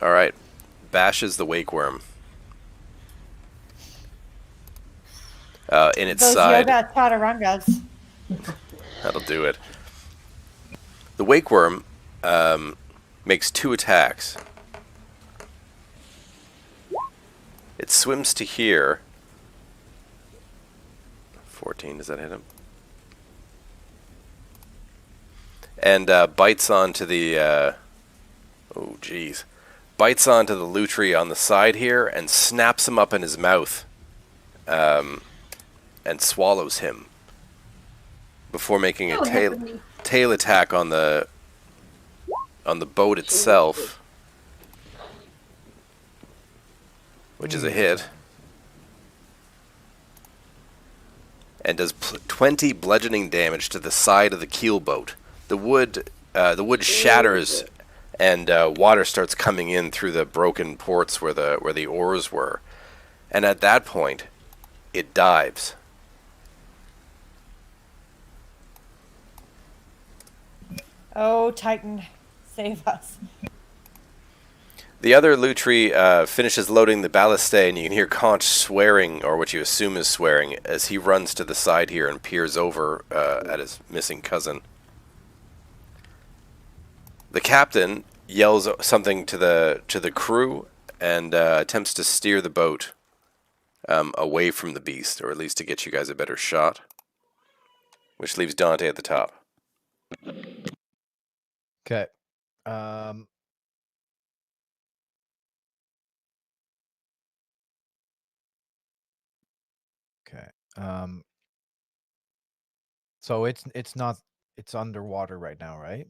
A: All right. Bashes the wake worm. In its
D: Those
A: side.
D: yoga chaturangas.
A: That'll do it. The wake worm makes 2 attacks. It swims to here. 14, does that hit him? And bites onto the... oh, jeez. Bites onto the lutri on the side here and snaps him up in his mouth. And swallows him. Before making a tail attack on the boat itself. Which is a hit. And does 20 bludgeoning damage to the side of the keel boat. The wood shatters, and water starts coming in through the broken ports where the oars were. And at that point, it dives.
D: Oh, Titan, save us.
A: The other lutri finishes loading the ballistay, and you can hear Conch swearing, or what you assume is swearing, as he runs to the side here and peers over at his missing cousin. The captain yells something to the crew and attempts to steer the boat away from the beast, or at least to get you guys a better shot, which leaves Dante at the top.
B: Okay. Okay. So it's not, it's underwater right now, right?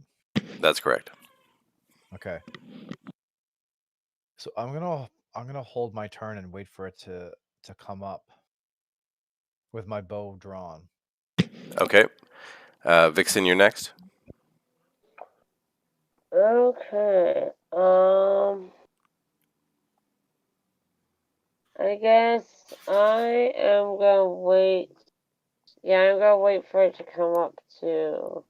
A: That's correct.
B: Okay. So I'm gonna hold my turn and wait for it to come up with my bow drawn.
A: Okay. Vixen, you're next.
C: Okay. I guess I am gonna wait. Yeah, I'm gonna wait for it to come up too.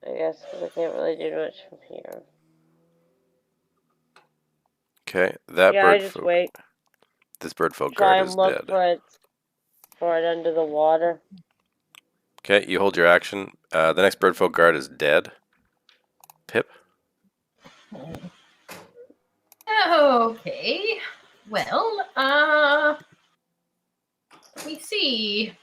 C: I guess because I can't really do much from here.
A: Okay. That
C: Yeah, I
A: bird
C: just
A: folk.
C: wait.
A: This bird folk
C: Try
A: guard
C: and
A: is
C: look
A: dead.
C: for it under the water.
A: Okay, you hold your action. The next bird folk guard is dead. Pip.
E: Okay. Well, let me see.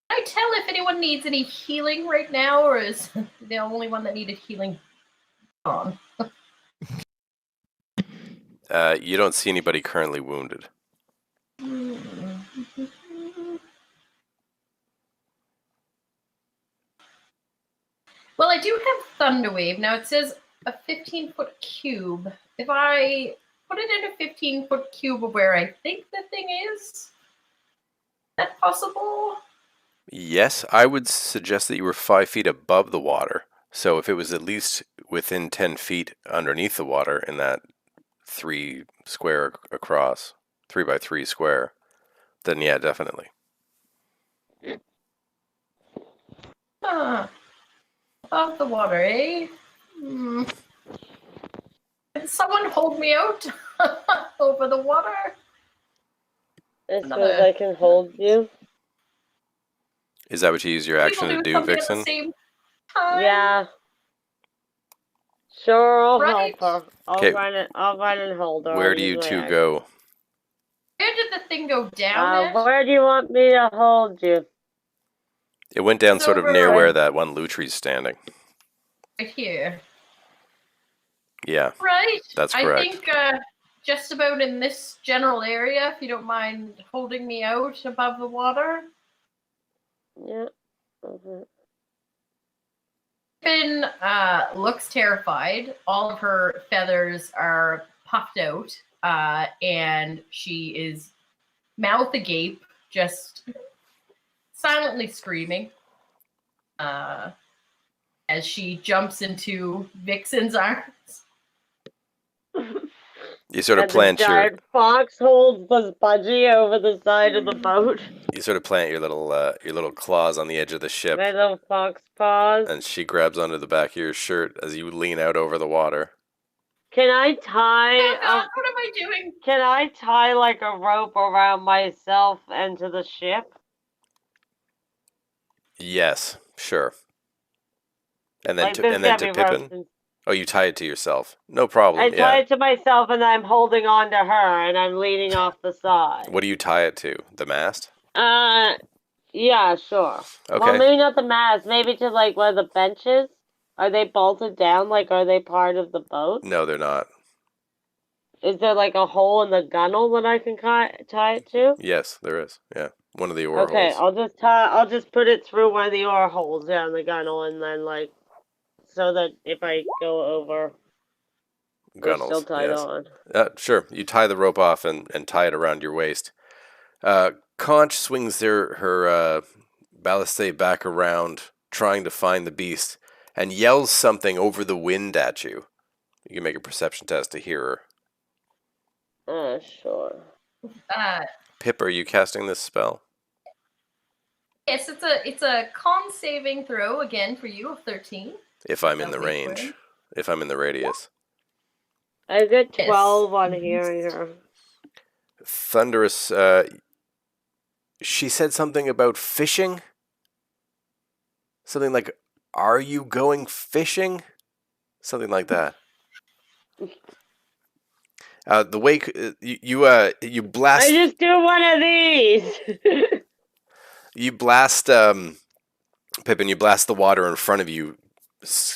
E: Can I tell if anyone needs any healing right now, or is the only one that needed healing gone?
A: You don't see anybody currently wounded.
E: Well, I do have Thunderwave. Now it says a 15-foot cube. If I put it in a 15-foot cube of where I think the thing is that possible?
A: Yes, I would suggest that you were 5 feet above the water. So if it was at least within 10 feet underneath the water in that 3 square across, 3 by 3 square, then yeah, definitely.
E: Above the water, eh? Can someone hold me out over the water?
C: I suppose I can hold you.
A: Is that what you use your action to do,
E: something
A: Vixen?
E: At the same time?
C: Yeah. Sure, I'll
E: Right.
C: help her. I'll run and hold her.
A: Where do you two go?
E: Where did the thing go down at?
C: Where do you want me to hold you?
A: It went down
E: It's
A: sort of
E: over
A: near
E: right-
A: where that one lutri's standing.
E: Right here.
A: Yeah,
E: Right?
A: that's
E: I
A: correct.
E: think just about in this general area, if you don't mind holding me out above the water.
C: Yeah. Okay.
E: Finn looks terrified. All of her feathers are puffed out, and she is mouth agape, just silently screaming as she jumps into Vixen's arms.
A: You sort of
C: And
A: plant
C: the
A: your
C: giant fox holds the budgie over the side of the boat.
A: your little claws on the edge of the ship,
C: My little fox paws.
A: and she grabs onto the back of your shirt as you lean out over the water.
C: Can I tie?
E: Oh God, what am I doing?
C: Can I tie like a rope around myself and to the ship?
A: Yes, sure. And then
C: Like there's
A: and then
C: gotta
A: to
C: be ropes.
A: Pippin. Oh, you tie it to yourself. No problem.
C: I tie
A: Yeah.
C: it to myself and I'm holding on to her and I'm leaning off the side.
A: What do you tie it to? The mast?
C: Yeah, sure. Well,
A: Okay.
C: maybe not the mast. Maybe to like where the bench is. Are they bolted down? Like, are they part of the boat?
A: No, they're not.
C: Is there like a hole in the gunnel that I can tie it to?
A: Yes, there is. Yeah, one of the oar
C: Okay,
A: holes.
C: I'll just put it through one of the oar holes down the gunnel, and then like, so that if I go over, we're still
A: Gunnels.
C: tied
A: Yes.
C: on.
A: Sure. You tie the rope off and tie it around your waist. Conch swings her balliste back around, trying to find the beast, and yells something over the wind at you. You can make a perception test to hear her.
C: Sure.
A: Pip, are you casting this spell?
E: Yes, it's a con saving throw again for you of 13.
A: If I'm in the range. If I'm in the radius.
C: I got
E: Yes.
C: 12 on hearing her.
A: Thunderous, she said something about fishing? Something like, are you going fishing? Something like that. The wake, you blast.
C: I just do one of these.
A: You blast, Pippin, you blast the water in front of you,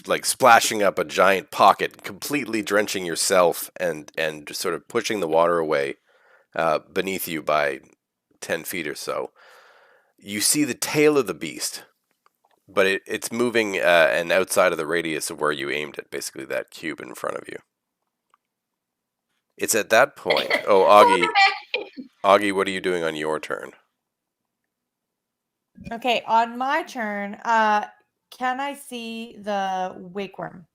A: like splashing up a giant pocket, completely drenching yourself and sort of pushing the water away beneath you by 10 feet or so. You see the tail of the beast, but it's moving and outside of the radius of where you aimed it, basically that cube in front of you. It's at that point. Oh, Augie, what are you doing on your turn?
D: Okay, on my turn, can I see the wakeworm?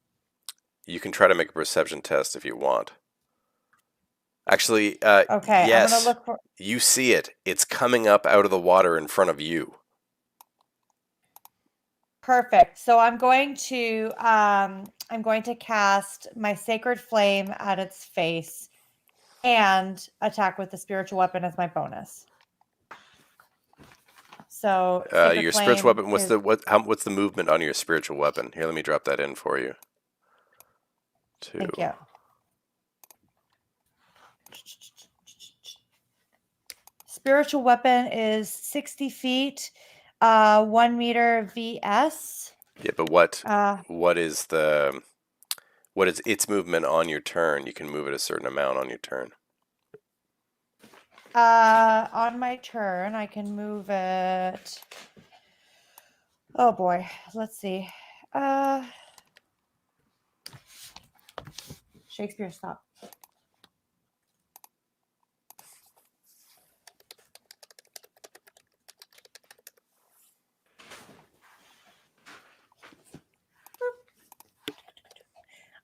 A: You can try to make a perception test if you want. Actually,
D: Okay,
A: yes,
D: I'm gonna look for.
A: you see it. It's coming up out of the water in front of you.
D: Perfect. So I'm going to cast my sacred flame at its face and attack with the spiritual weapon as my bonus. So
A: Your spiritual weapon. What's the movement on your spiritual weapon? Here, let me drop that in for you. 2.
D: Thank you. Spiritual weapon is 60 feet, 1 meter VS.
A: Yeah, but what is its movement on your turn? You can move it a certain amount on your turn.
D: On my turn, I can move it. Oh boy, let's see. Shakespeare, stop.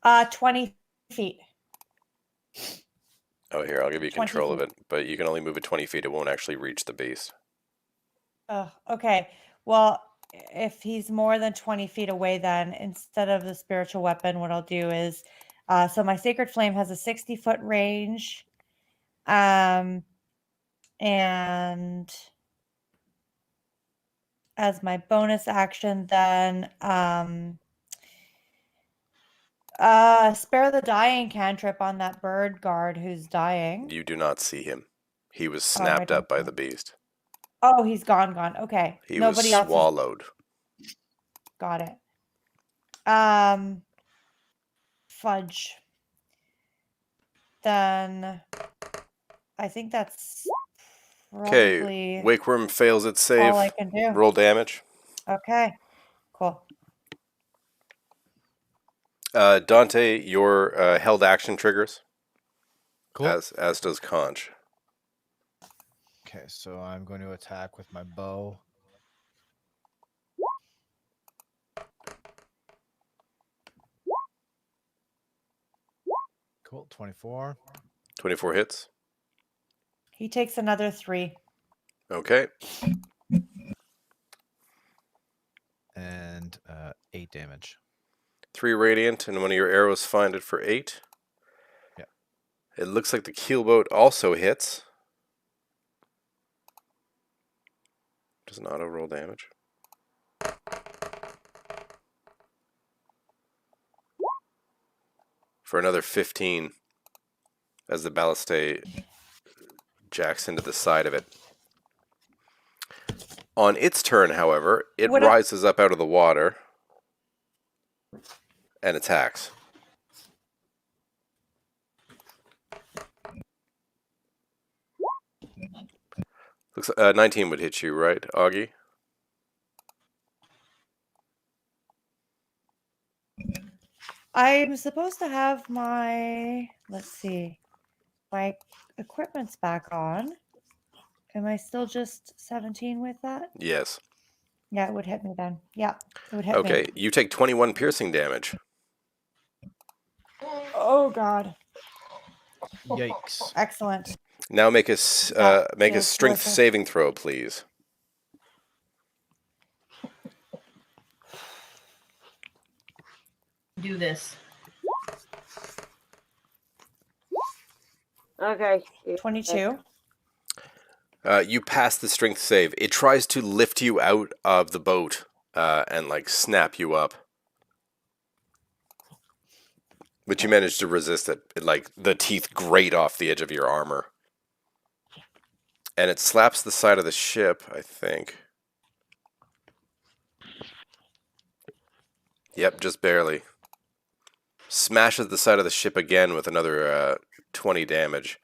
D: Uh, 20 feet.
A: Oh, here, I'll give you
D: 20
A: control of
D: feet.
A: it, but you can only move it 20 feet. It won't actually reach the beast.
D: Oh, okay. Well, if he's more than 20 feet away, then instead of the spiritual weapon, what I'll do is, so my sacred flame has a 60-foot range. And as my bonus action, then, spare the dying cantrip on that bird guard who's dying.
A: You do not see him. He was
D: Oh, I
A: snapped
D: don't
A: up by
D: know.
A: the beast.
D: Oh, he's gone. Okay.
A: He
D: Nobody
A: was
D: else is
A: swallowed.
D: got it. Fudge. Then I think that's
A: Okay,
D: probably
A: Wakeworm fails its save.
D: all I can do.
A: Roll damage.
D: Okay, cool.
A: Dante, your held action triggers.
B: Cool.
A: As does Conch.
B: Okay, so I'm going to attack with my bow. Cool, 24.
A: 24 hits.
D: He takes another 3.
A: Okay.
B: And 8 damage.
A: 3 radiant, and one of your arrows find it for 8. It looks like the keelboat also hits. Does not roll damage. For another 15 as the balliste jacks into the side of it. On its turn, however, it rises up out of the water and attacks. Looks 19 would hit you, right, Augie?
D: I'm supposed to have my, let's see, my equipment's back on. Am I still just 17 with that?
A: Yes.
D: Yeah, it would hit me then. Yeah, it would hit me.
A: Okay, you take 21 piercing damage.
D: Oh, God.
B: Yikes.
D: Excellent.
A: Now make a strength
D: worth it.
A: saving throw, please.
E: Do this.
C: Okay.
D: 22.
A: You pass the strength save. It tries to lift you out of the boat and like snap you up. But you manage to resist it. Like the teeth grate off the edge of your armor. And it slaps the side of the ship, I think. Yep, just barely. Smashes the side of the ship again with another 20 damage.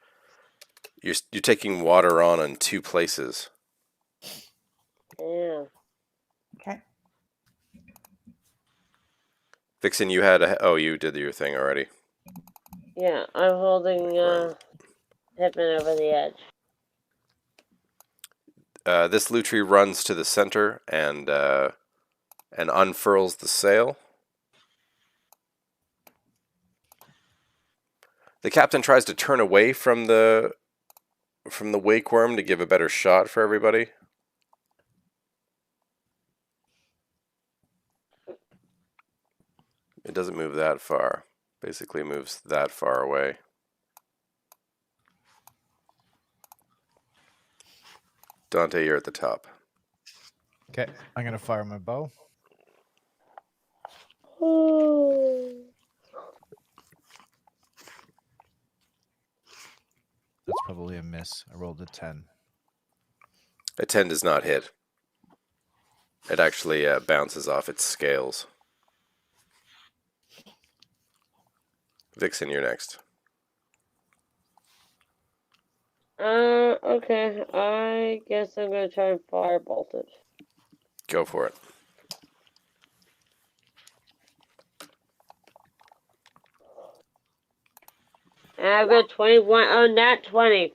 A: You're taking water on 2 places.
C: Yeah.
D: Okay.
A: Vixen, you had you did your thing already.
C: Yeah, I'm holding Hitman over the edge.
A: This Lutri runs to the center and unfurls the sail. The captain tries to turn away from the wake worm to give a better shot for everybody. It doesn't move that far. Basically moves that far away. Dante, you're at the top.
B: Okay, I'm going to fire my bow. That's probably a miss. I rolled a 10.
A: A 10 does not hit. It actually bounces off its scales. Vixen, you're next.
C: Okay. I guess I'm gonna try and firebolt it.
A: Go for it.
C: And I've got 21. Oh, nat 20.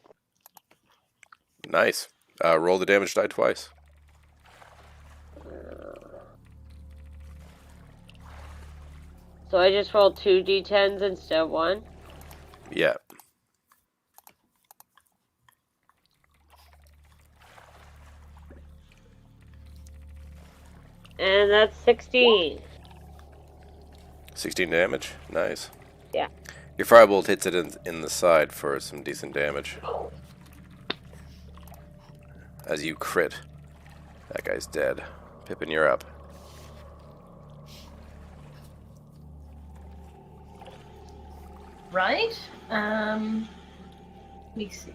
A: Nice. Roll the damage die twice.
C: So I just rolled 2 d10s instead of 1.
A: Yeah.
C: And that's 16.
A: 16 damage. Nice.
C: Yeah.
A: Your firebolt hits it in the side for some decent damage. As you crit. That guy's dead. Pippin, you're up.
E: Right. Let me see.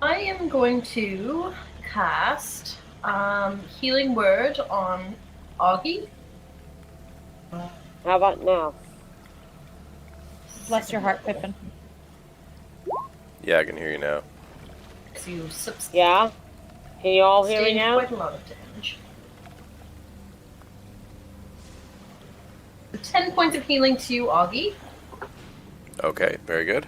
E: I am going to cast Healing Word on Augie.
C: How about now?
D: Bless your heart, Pippin.
A: Yeah, I can hear you now.
E: To
C: Yeah? Can you all hear me
E: sustain
C: now?
E: quite a lot of damage. 10 points of healing to you, Augie.
A: Okay, very good.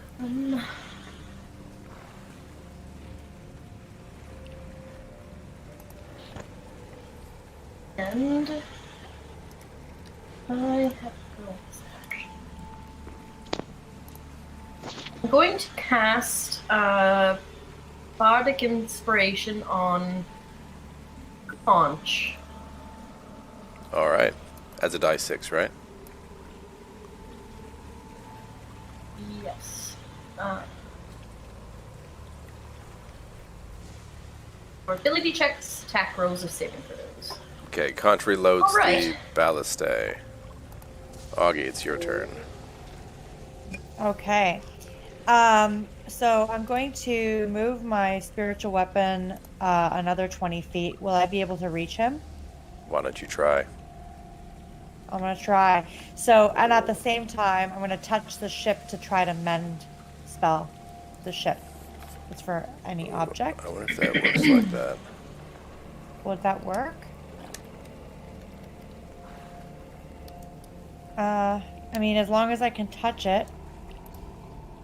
E: And I have I'm going to cast bardic inspiration on conch.
A: All right. As a die 6, right?
E: Yes. For ability checks, attack rolls of saving throws.
A: Okay, conch reloads
E: All right.
A: the ballista. Augie, it's your turn.
D: Okay. So I'm going to move my spiritual weapon another 20 feet. Will I be able to reach him?
A: Why don't you try?
D: I'm going to try. So, and at the same time, I'm going to touch the ship to try to mend spell the ship. It's for any object.
A: I wonder if that works like that.
D: Would that work? I mean, as long as I can touch it.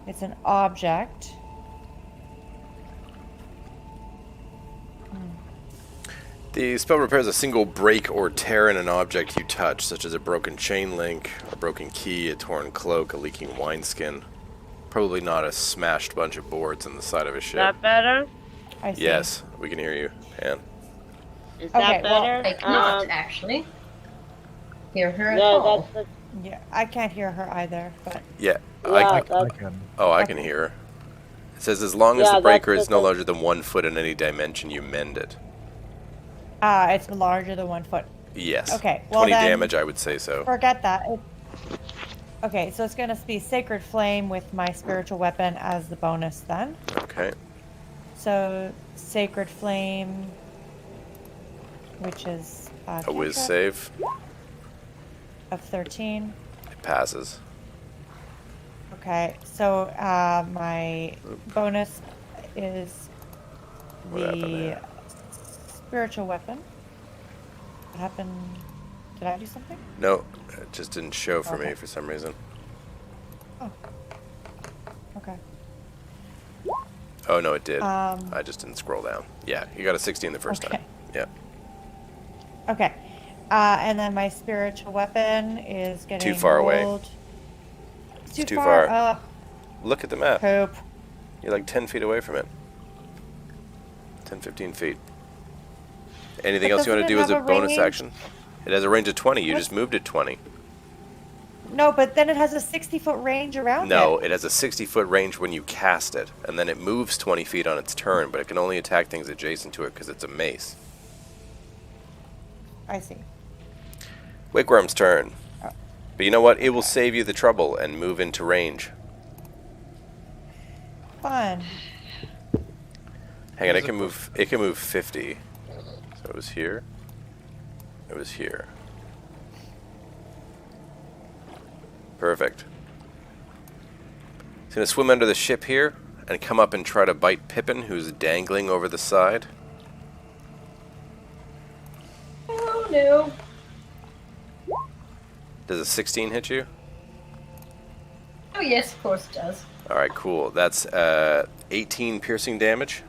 D: It's an object.
A: The spell repairs a single break or tear in an object you touch, such as a broken chain link, a broken key, a torn cloak, a leaking wineskin. Probably not a smashed bunch of boards in the side of a ship.
C: That better?
D: I see.
A: Yes, we can hear you, Pan.
C: Is
D: Okay,
C: that
D: well,
C: better?
E: I cannot actually hear her at
C: No,
E: all.
C: that's
D: Yeah, I can't hear her either, but
A: Yeah,
C: Yeah,
A: I
C: that's,
B: can.
A: can hear her. It says as long as
C: Yeah,
A: the breaker
C: that's
A: is no
C: the-
A: larger than 1 foot in any dimension, you mend it.
D: it's larger than 1 foot.
A: Yes.
D: Okay, well
A: 20
D: then-
A: damage, I would say so.
D: Forget that. Okay, so it's gonna be Sacred Flame with my spiritual weapon as the bonus then.
A: Okay.
D: So Sacred Flame, which is
A: A whiz
D: cantrip
A: save.
D: of 13.
A: It passes.
D: Okay, so my bonus is
A: What happened
D: the
A: there?
D: spiritual weapon. What happened? Did I do something?
A: No, it just didn't show for me
D: Okay.
A: for some reason.
D: Oh. Okay.
A: Oh, no, it did.
D: Um,
A: I just didn't scroll down. Yeah, you got a 16 the first
D: Okay.
A: time. Yeah.
D: Okay. And then my spiritual weapon is getting
A: far away.
D: rolled. It's
A: It's
D: too
A: too
D: far.
A: far. Look at the map.
D: Poop.
A: You're like 10 feet away from it. 10, 15 feet. Anything
D: But
A: else you want to
D: doesn't
A: do
D: it
A: as a
D: have a
A: bonus
D: range?
A: action? It has a range of 20. You
D: What?
A: just moved it 20.
D: No, but then it has a 60-foot range around
A: No,
D: it.
A: it has a 60-foot range when you cast it, and then it moves 20 feet on its turn, but it can only attack things adjacent to it because it's a mace.
D: I see.
A: Wigworm's turn. But you know what? It will save you the trouble and move into range.
D: Fun.
A: Hang on, it can move 50. So it was here. It was here. Perfect. He's gonna swim under the ship here and come up and try to bite Pippin, who's dangling over the side.
E: Oh no.
A: Does a 16 hit you?
E: Oh yes, of course it does.
A: Alright, cool. That's 18 piercing damage.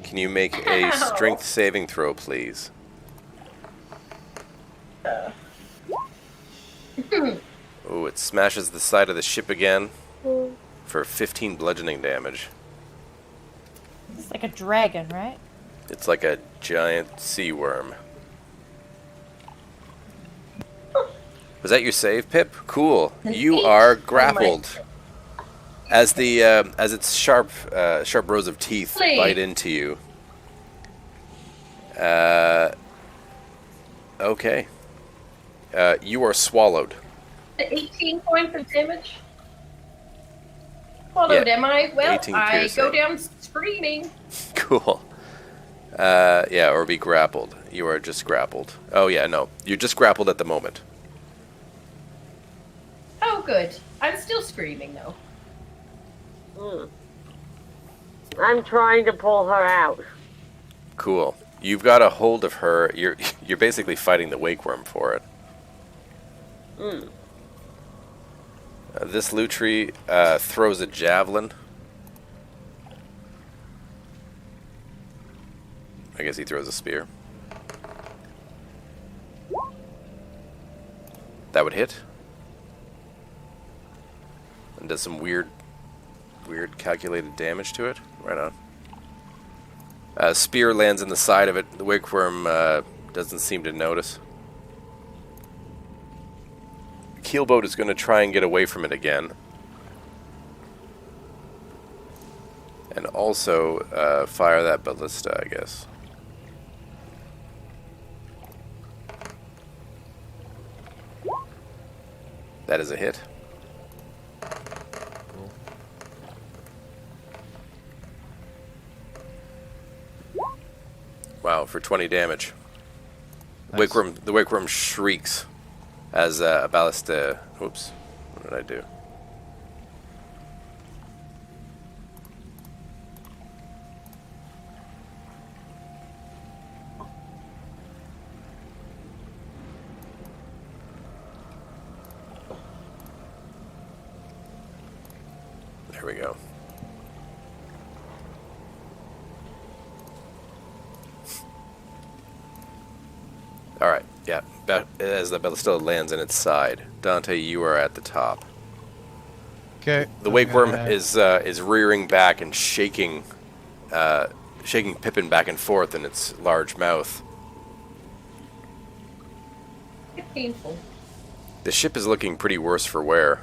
A: Can you make a
E: Ow.
A: strength saving throw, please? Oh, it smashes the side of the ship again for 15 bludgeoning damage.
D: It's like a dragon, right?
A: It's like a giant sea worm. Was that your save, Pip? Cool.
E: An
A: You
E: 8
A: are
E: on my-
A: grappled. As its sharp rows of teeth
E: Please.
A: bite into you. Okay. You are swallowed.
E: 18 points of damage. Followed,
A: Yeah,
E: am I? Well,
A: 18
E: I
A: piercing.
E: go down screaming.
A: Cool. Yeah, or be grappled. You are just grappled. Oh yeah, no. You're just grappled at the moment.
E: Oh, good. I'm still screaming though.
C: I'm trying to pull her out.
A: Cool. You've got a hold of her. You're basically fighting the wake worm for it. This Lutri throws a javelin. I guess he throws a spear. That would hit. And does some weird weird calculated damage to it. Right on. Spear lands in the side of it. The wigworm doesn't seem to notice. Keelboat is going to try and get away from it again. And also fire that ballista, I guess. That is a hit.
B: Cool.
A: Wow, for 20 damage.
B: Nice.
A: The wigworm shrieks as a ballista... Oops, what did I do? There we go. Alright, yeah. As the ballista lands in its side, Dante, you are at the top.
B: Okay.
A: The wigworm is rearing back and shaking Pippin back and forth in its large mouth.
E: It's painful.
A: The ship is looking pretty worse for wear.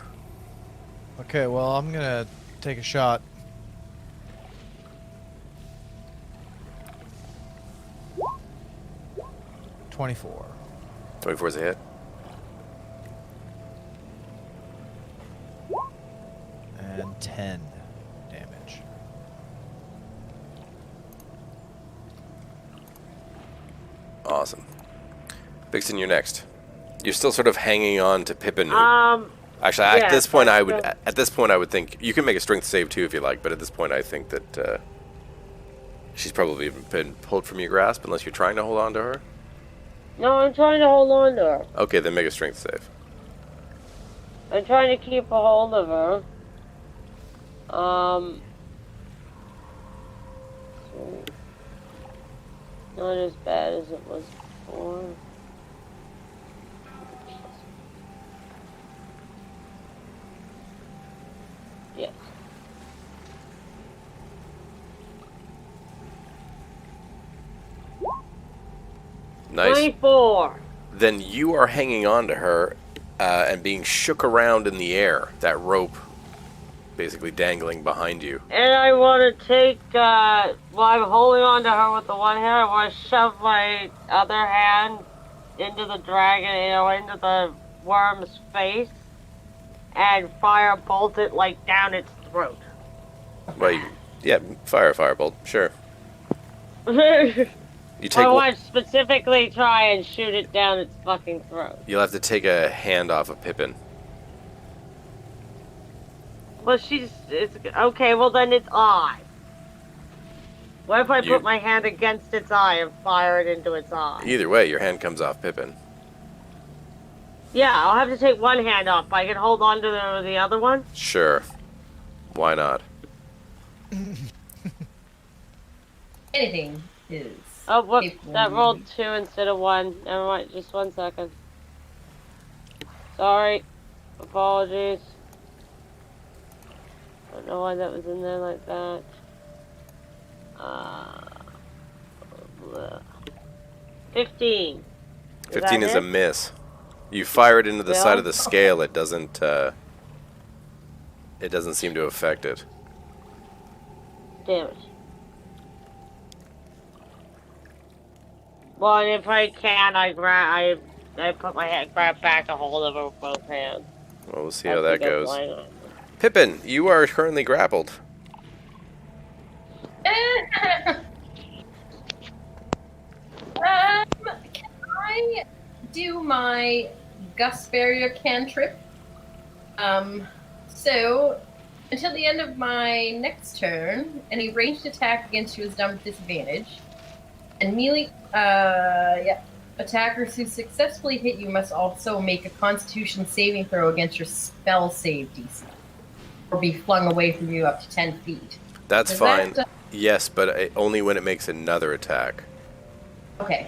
B: Okay, well, I'm gonna take a shot. $24.
A: 24 is a hit.
B: And 10 damage.
A: Awesome. Vixen, you're next. You're still sort of hanging on to Pippin. Actually,
C: yeah,
A: at this point, I would.
C: so-
A: At this point, I would think you can make a strength save too if you like. But at this point, I think that she's probably been pulled from your grasp, unless you're trying to hold on to her.
C: No, I'm trying to hold on to her.
A: Okay, then make a strength save.
C: I'm trying to keep a hold of her. Not as bad as it was before. Yes.
A: Nice.
C: 24.
A: Then you are hanging on to her and being shook around in the air. That rope, basically dangling behind you.
C: And I want to take, while I'm holding on to her with the one hand, I want to shove my other hand into the dragon, into the worm's face, and firebolt it, down its throat.
A: Well, yeah, fire a firebolt, sure. You take.
C: I want to specifically try and shoot it down its fucking throat.
A: You'll have to take a hand off of Pippin.
C: Well, it's okay, well then its eye. What if I
A: You-
C: put my hand against its eye and fire it into its eye?
A: Either way, your hand comes off Pippin.
C: Yeah, I'll have to take one hand off, but I can hold on to the other one?
A: Sure. Why not?
E: Anything is.
C: Oh, whoops,
E: capable
C: that
E: of
C: rolled
E: moving.
C: 2 instead of 1. Never mind, just 1 second. Sorry. Apologies. Don't know why that was in there like that. Bleh. 15.
A: 15
C: that
A: is a
C: it?
A: miss. You fire it into the
C: Yeah?
A: side of the scale. It doesn't seem to affect it.
C: Damn it. Well, and if I can, I put my hand, grab back a hold of her with both hands.
A: Well, we'll see how that
C: That's
A: goes.
C: why not.
A: Pippin, you are currently grappled.
E: Can I do my Gust Barrier cantrip? So, until the end of my next turn, any ranged attack against you is done with disadvantage. And melee, attackers who successfully hit you must also make a Constitution saving throw against your spell save DC, or be flung away from you up to 10 feet.
A: That's
E: Is
A: fine.
E: that,
A: Yes, but only when it makes another attack.
E: Okay.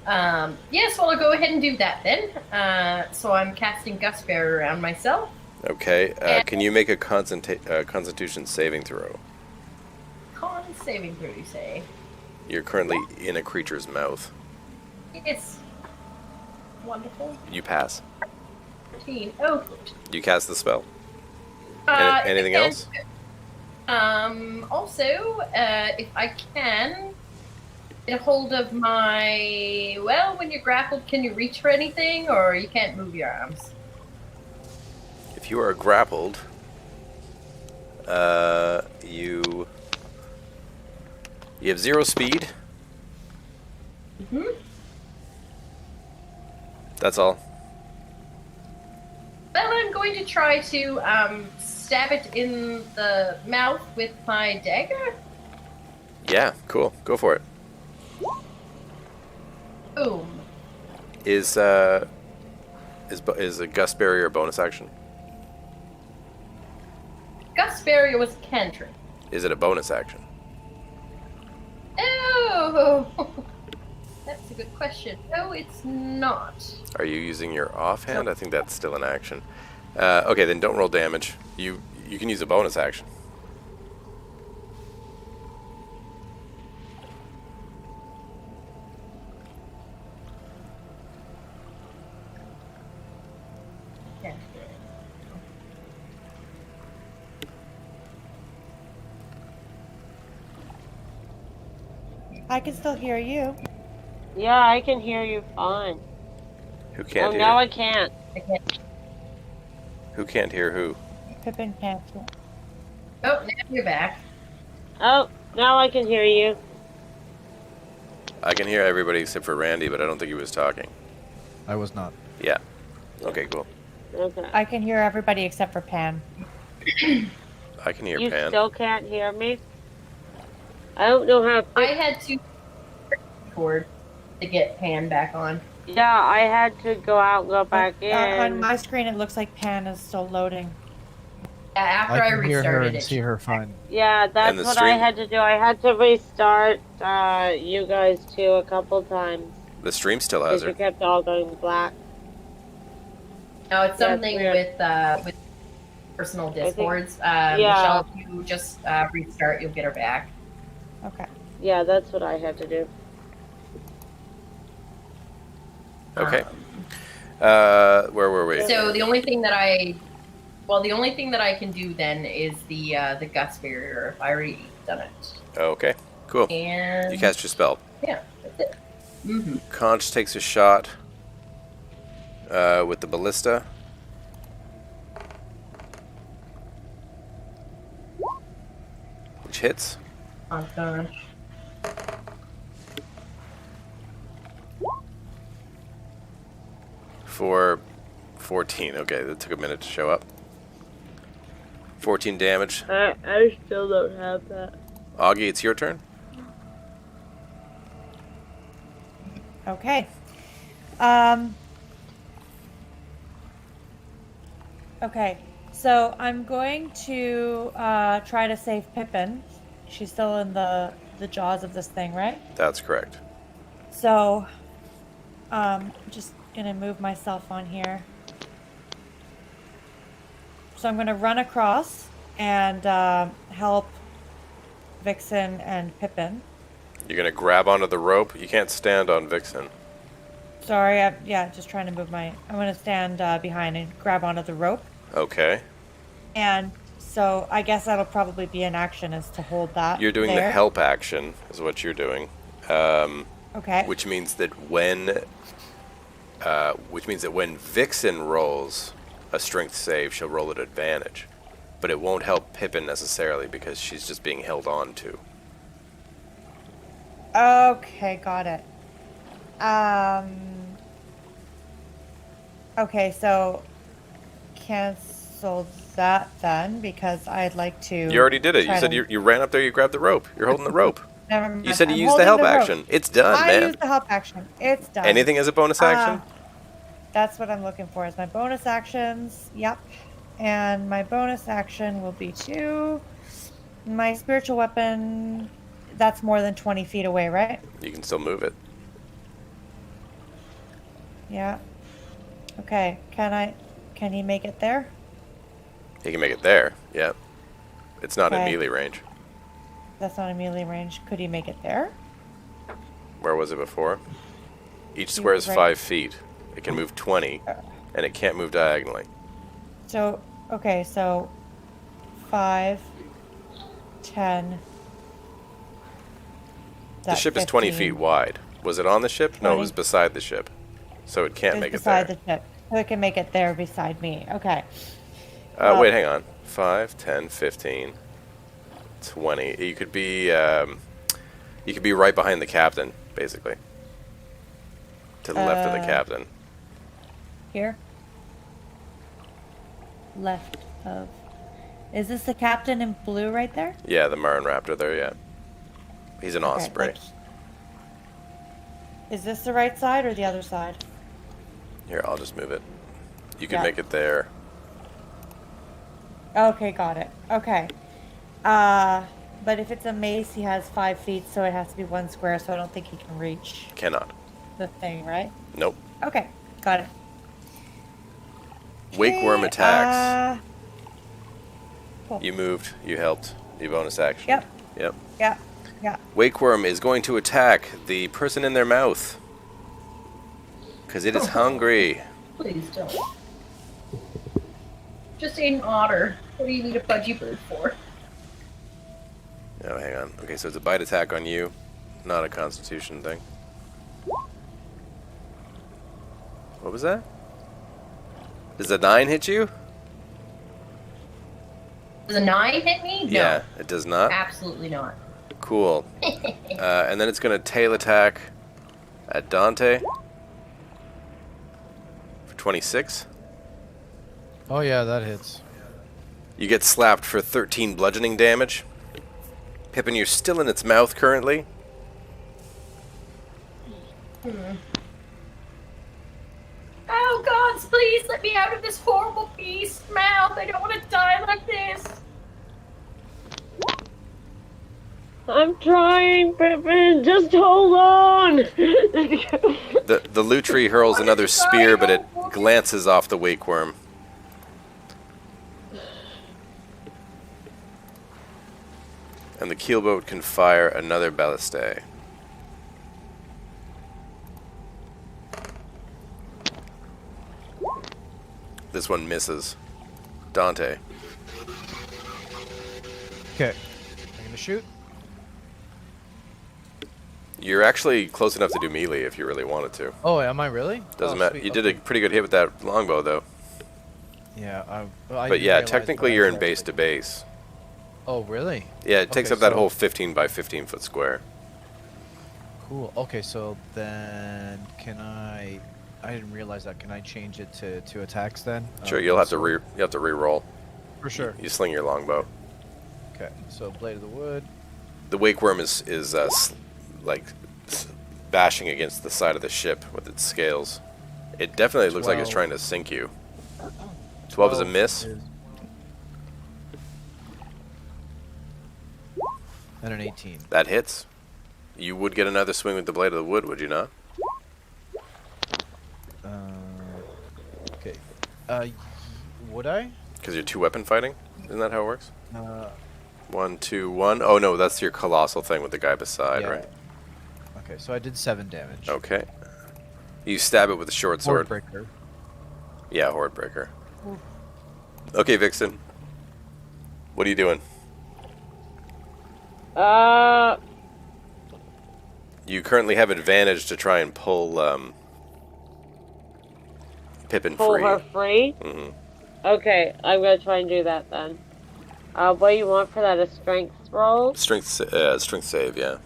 E: Yes, well, I'll go ahead and do that then. So I'm casting Gust Barrier around myself.
A: Okay. Can you make a Constitution saving throw?
E: Con saving throw, you say?
A: You're currently in a creature's mouth.
E: Yes. Wonderful.
A: You pass.
E: 13. Oh.
A: You cast the spell. Anything
E: and,
A: else?
E: Also, if I can get a hold of my... Well, when you're grappled, can you reach for anything, or you can't move your arms?
A: If you are grappled, you have 0 speed.
E: Mm-hmm.
A: That's all.
E: Well, I'm going to try to stab it in the mouth with my dagger.
A: Yeah, cool. Go for it.
E: Boom.
A: Is a gust barrier a bonus action?
E: Gust barrier was a cantrip.
A: Is it a bonus action?
E: Oh, that's a good question. No, it's not.
A: Are you using your offhand? I think that's still an action. Okay, then don't roll damage. You can use a bonus action.
D: I can still hear you.
C: Yeah, I can hear you fine.
A: Who can't hear?
C: Now I can't.
A: Who can't hear who?
D: Pippin can't hear.
E: Oh, now you're back.
C: Oh, now I can hear you.
A: I can hear everybody except for Randy, but I don't think he was talking.
B: I was not.
A: Yeah. Okay, cool.
C: Okay.
D: I can hear everybody except for Pan.
A: I can hear
C: You
A: Pan.
C: still can't hear me? I don't know how.
E: I had to record to get Pan back on.
C: Yeah, I had to go out and go back in.
D: On my screen, it looks like Pan is still loading.
E: Yeah, after
B: I
E: I
B: can hear her
E: restarted
B: and
E: it.
B: see her fine.
C: Yeah, that's
A: And the
C: what
A: stream-
C: I had to do. I had to restart you guys too a couple times
A: The stream still has
C: because you
A: her.
C: kept all going black.
E: No, it's
C: Yeah,
E: something
C: it's
E: with personal
C: think-
E: discords.
C: yeah.
E: Michelle, if you just restart, you'll get her back.
D: Okay.
C: Yeah, that's what I had to do.
A: Okay. Where were we?
E: So the only thing that I can do then is the gust barrier. If I already done it.
A: Okay, cool.
E: And
A: You cast your spell.
E: yeah, that's it. Mm-hmm.
A: Conch takes a shot with the ballista. Which hits.
E: Oh gosh.
A: For 14. Okay, that took a minute to show up. 14 damage.
C: I still don't have that.
A: Augie, it's your turn.
D: Okay. Okay. So I'm going to try to save Pippin. She's still in the jaws of this thing, right?
A: That's correct.
D: So, just gonna move myself on here. So I'm gonna run across and help Vixen and Pippin.
A: You're going to grab onto the rope. You can't stand on Vixen.
D: Sorry, just trying to move I'm gonna stand behind and grab onto the rope.
A: Okay.
D: And so I guess that'll probably be an action is to hold that.
A: You're doing the
D: there.
A: help action, is what you're doing.
D: Okay.
A: Which means that when Vixen rolls a strength save, she'll roll at advantage. But it won't help Pippin necessarily because she's just being held on to.
D: Okay, got it. Okay, so cancel that then because I'd like to.
A: You already did it. You
D: try
A: said
D: to-
A: you ran up there, you grabbed the rope. You're holding the rope.
D: Never mind.
A: You said you
D: I'm
A: used the
D: holding
A: help
D: rope.
A: action. It's done,
D: I
A: man.
D: used the help action. It's done.
A: Anything as a bonus action?
D: That's what I'm looking for. Is my bonus actions? Yep. And my bonus action will be to my spiritual weapon. That's more than 20 feet away, right?
A: You can still move it.
D: Yeah. Okay. Can he make it there?
A: He can make it there. Yeah. It's not in
D: Okay.
A: melee range.
D: That's not a melee range. Could he make it there?
A: Where was it before? Each square is
D: right-
A: 5 feet. It can move 20, and it can't move diagonally.
D: So, okay, so 5, 10.
A: The ship is 20 feet wide. Was it on the ship? No, it
D: 20.
A: was beside the ship. So it can't make it there.
D: Beside the ship. So it can make it there beside me. Okay.
A: Wait, hang on. 5, 10, 15, 20. You could be right behind the captain, basically. To the left of the captain.
D: Here. Left of. Is this the captain in blue right there?
A: Yeah, the Marin Raptor there, yeah. He's an osprey.
D: like- Is this the right side or the other side?
A: Here, I'll just move it. You can
D: Yeah.
A: make it there.
D: Okay, got it. Okay. But if it's a mace, he has 5 feet, so it has to be 1 square, so I don't think he can reach
A: Cannot.
D: the thing, right?
A: Nope.
D: Okay, got it.
A: Wake worm
D: Okay,
A: attacks.
D: Cool.
A: You moved. You helped. You bonus action.
D: Yep.
A: Yep.
D: Yeah, yeah.
A: Wake worm is going to attack the person in their mouth. Because it is hungry.
E: Please don't. Just ate an otter. What do you need a budgie bird for?
A: Oh, hang on. Okay, so it's a bite attack on you, not a constitution thing. What was that? Does a 9 hit you?
E: Does a 9 hit me? No.
A: Yeah, it does not.
E: Absolutely not.
A: Cool. And then it's going to tail attack at Dante for 26.
B: Oh yeah, that hits.
A: You get slapped for 13 bludgeoning damage. Pippin, you're still in its mouth currently.
E: Oh gods, please let me out of this horrible beast mouth. I don't want to die like this.
C: I'm trying, Pippin. Just hold on.
A: The Lutri hurls another spear, but it glances off the wake worm. And the keelboat can fire another balliste. This one misses. Dante.
B: Okay. I'm gonna shoot.
A: You're actually close enough to do melee if you really wanted to.
B: Oh, am I really?
A: Doesn't
B: Oh,
A: matter.
B: sweet,
A: You did a
B: okay.
A: pretty good hit with that longbow, though.
B: Yeah, I
A: But
B: didn't
A: yeah,
B: realize
A: technically
B: that
A: you're
B: I
A: in
B: was
A: base to base.
B: Oh, really?
A: Yeah, it takes
B: Okay,
A: up that
B: so-
A: whole 15 by 15 foot square.
B: Cool. Okay, so then can I? I didn't realize that. Can I change it to attacks then?
A: Sure, you'll have to re-roll.
B: For sure.
A: You sling your longbow.
B: Okay, so blade of the wood.
A: The wake worm is bashing against the side of the ship with its scales. It definitely looks like it's
B: 12.
A: trying to sink you. 12 is a miss.
B: And an 18.
A: That hits. You would get another swing with the blade of the wood, would you not?
B: Okay. Would I?
A: Because you're 2-weapon fighting? Isn't that how it works? 1, 2, 1. Oh no, that's your colossal thing with the guy beside,
B: Yeah.
A: right?
B: Okay, so I did 7 damage.
A: Okay. You stab it with a short sword.
B: Swordbreaker.
A: Yeah, horde breaker. Okay, Vixen. What are you doing? You currently have advantage to try and pull Pippin
C: Pull
A: free.
C: her free?
A: hmm
C: Okay, I'm gonna try and do that then. What do you want for that? A strength roll?
A: Strength save, yeah.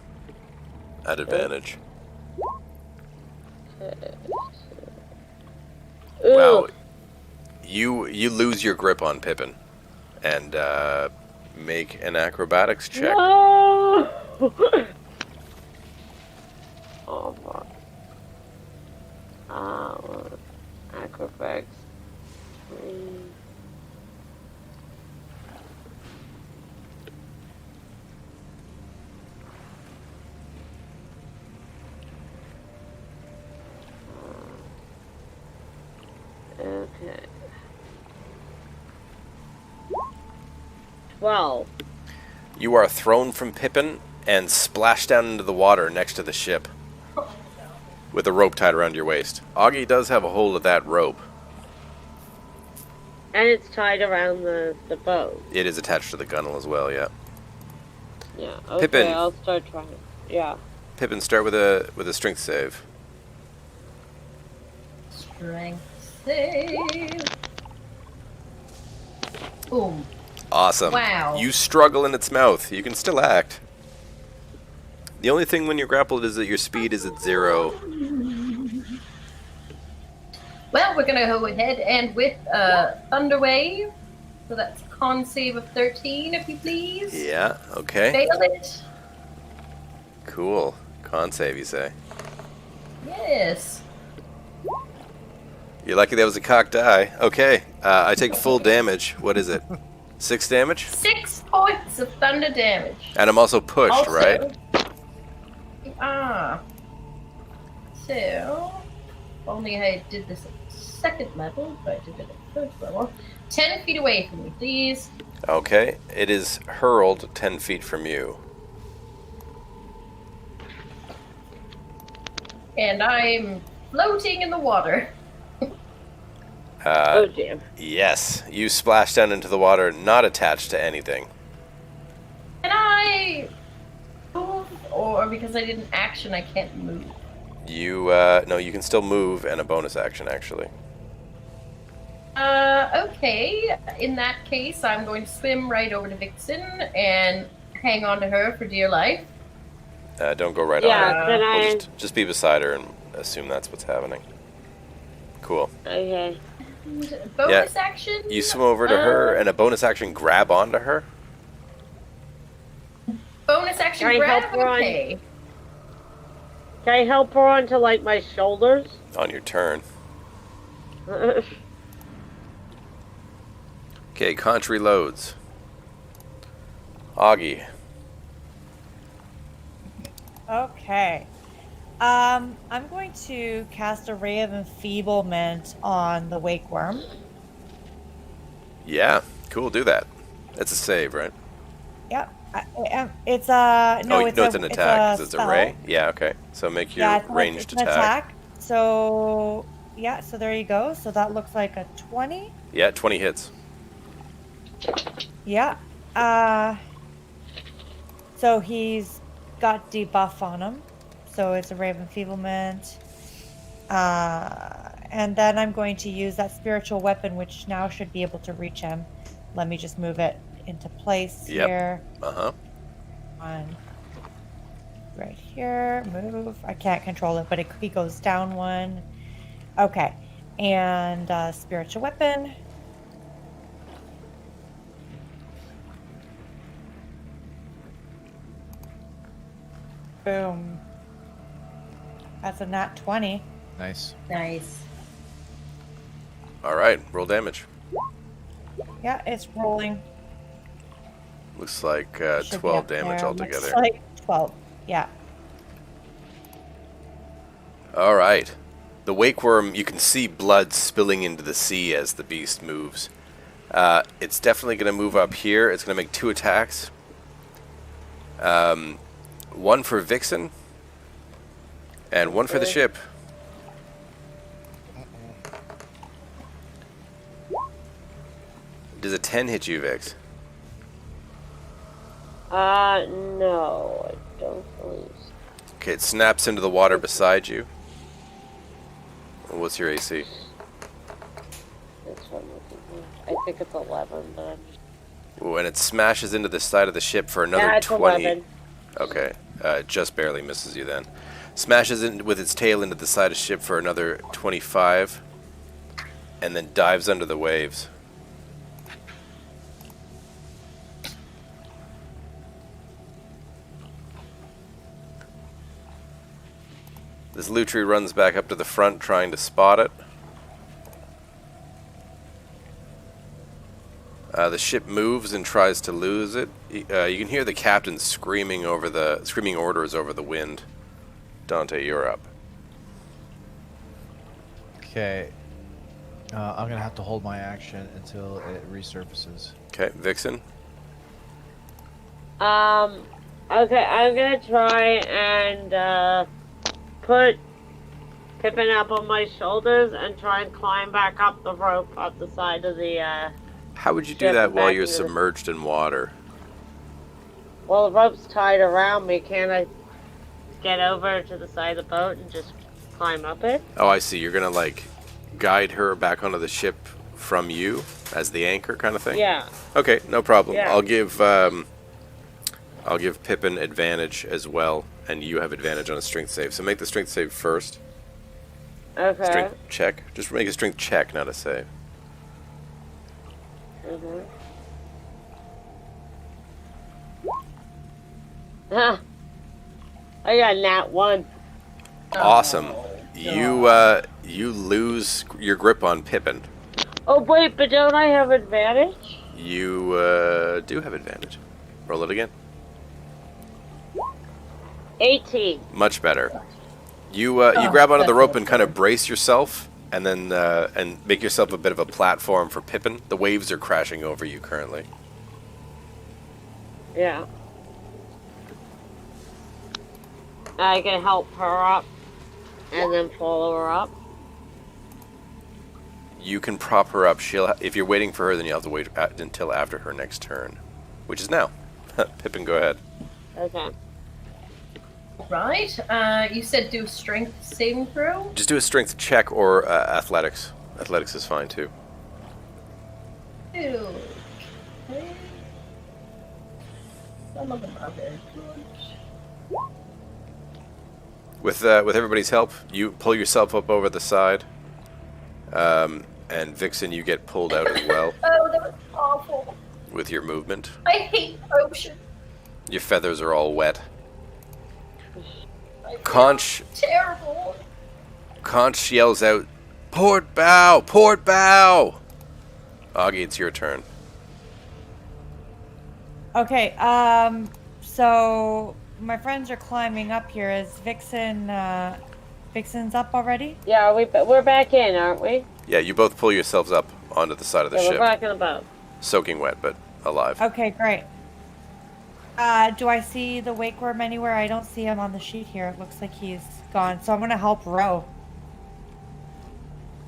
A: At advantage.
C: Ooh.
A: Wow. You lose your grip on Pippin, and make an acrobatics check.
C: No! Oh, fuck. Acrobatics. Okay. 12.
A: You are thrown from Pippin and splashed down into the water next to the ship with a rope tied around your waist. Augie does have a hold of that rope.
C: And it's tied around the boat.
A: It is attached to the gunnel as well, yeah.
C: Yeah, okay,
A: Pippin.
C: I'll start trying. Yeah.
A: Pippin, start with a strength save.
E: Strength save. Boom.
A: Awesome.
E: Wow.
A: You struggle in its mouth. You can still act. The only thing when you're grappled is that your speed is at 0.
E: Well, we're gonna go ahead and with Thunder Wave. So that's a con save of 13, if you please.
A: Yeah, okay.
E: Fail it.
A: Cool. Con save, you say.
E: Yes.
A: You're lucky that was a cocked die. Okay, I take full damage. What is it? 6 damage?
E: 6 points of thunder damage.
A: And I'm also pushed,
E: Also,
A: right?
E: So, only I did this at 2nd level, but I did it at 3rd level. 10 feet away from me, please.
A: Okay, it is hurled 10 feet from you.
E: And I'm floating in the water.
C: Oh, damn.
A: Yes, you splash down into the water, not attached to anything.
E: Can I move? Or because I did an action, I can't move?
A: You, no, you can still move and a bonus action, actually.
E: Okay. In that case, I'm going to swim right over to Vixen and hang on to her for dear life.
A: Don't go right
C: Yeah,
A: on her.
C: can
A: We'll
C: I...
A: just be beside her and assume that's what's happening. Cool.
C: Okay.
E: And bonus action?
A: You swim over to her and a bonus action grab onto her.
E: Bonus action
C: Can I
E: grab?
C: help her on-
E: Okay.
C: Can I help her onto, like, my shoulders?
A: On your turn. Okay, conch reloads. Augie.
D: Okay. I'm going to cast a Ray of Enfeeblement on the Wake Worm.
A: Yeah, cool, do that. That's a save, right?
D: Yep. It's a no.
A: Oh,
D: it's
A: no,
D: a,
A: it's an attack because it's a
D: spell.
A: ray. Yeah, okay. So make your
D: Yeah,
A: ranged
D: it's an
A: attack.
D: So yeah, so there you go. So that looks like a 20.
A: Yeah, 20 hits.
D: Yeah. So he's got debuff on him. So it's a Ray of Enfeeblement. And then I'm going to use that spiritual weapon, which now should be able to reach him. Let me just move it into place here.
A: Uh-huh.
D: On right here. Move. I can't control it, but he goes down one. Okay. And spiritual weapon. Boom. That's a nat 20.
B: Nice.
E: Nice.
A: All right, roll damage.
D: Yeah, it's rolling.
A: Looks like
D: Should be
A: 12
D: up
A: damage
D: there.
A: altogether.
D: Looks like 12. Yeah.
A: All right. The wake worm, you can see blood spilling into the sea as the beast moves. It's definitely going to move up here. It's going to make 2 attacks. One for Vixen, and one for the ship. Does a 10 hit you, Vix?
C: No, I don't believe so.
A: Okay, it snaps into the water beside you. What's your AC?
C: That's what I'm looking for. I think it's 11, but I'm...
A: Ooh, and it smashes into the side of the ship for another
C: Yeah, it's
A: 20.
C: 11.
A: Okay, it just barely misses you then. Smashes in with its tail into the side of the ship for another 25, and then dives under the waves. This Lutri runs back up to the front trying to spot it. The ship moves and tries to lose it. You can hear the captain screaming orders over the wind. Dante, you're up.
B: Okay. I'm gonna have to hold my action until it resurfaces.
A: Okay, Vixen.
C: Okay, I'm gonna try and put Pippin up on my shoulders and try and climb back up the rope up the side of the
A: How would you do
C: ship
A: that
C: and
A: while
C: back
A: you're
C: into the-
A: submerged in water?
C: Well, the rope's tied around me. Can't I get over to the side of the boat and just climb up it?
A: Oh, I see. You're gonna like guide her back onto the ship from you as the anchor, kind of thing.
C: Yeah.
A: Okay, no problem.
C: Yeah.
A: I'll give Pippin advantage as well, and you have advantage on a strength save. So make the strength save first.
C: Okay.
A: Strength check. Just make a strength check, not a save.
C: Mhm. Ah. I got a nat 1.
A: Awesome. You lose your grip on Pippin.
C: Oh wait, but don't I have advantage?
A: You do have advantage. Roll it again.
C: 18.
A: Much better. You grab onto the rope and kind of brace yourself, and then and make yourself a bit of a platform for Pippin. The waves are crashing over you currently.
C: Yeah. I can help her up and then follow her up.
A: You can prop her up. If you're waiting for her, then you'll have to wait until after her next turn, which is now. Pippin, go ahead.
C: Okay.
E: Right. You said do strength saving throw?
A: Just do a strength check or athletics. Athletics is fine too.
E: Ew. Okay. Some of them are very good.
A: With everybody's help, you pull yourself up over the side, and Vixen, you get pulled out as well
E: Oh, that was awful.
A: with your movement.
E: I hate ocean.
A: Your feathers are all wet.
E: I feel
A: Conch
E: terrible.
A: yells out, "Port bow! Port bow!" Augie, it's your turn.
D: Okay, so my friends are climbing up here. Is Vixen's up already?
C: Yeah, we're back in, aren't we?
A: Yeah, you both pull yourselves up onto the side of the
C: Yeah, we're
A: ship.
C: back in the boat.
A: Soaking wet, but alive.
D: Okay, great. Do I see the wake worm anywhere? I don't see him on the sheet here. It looks like he's gone. So I'm gonna help row.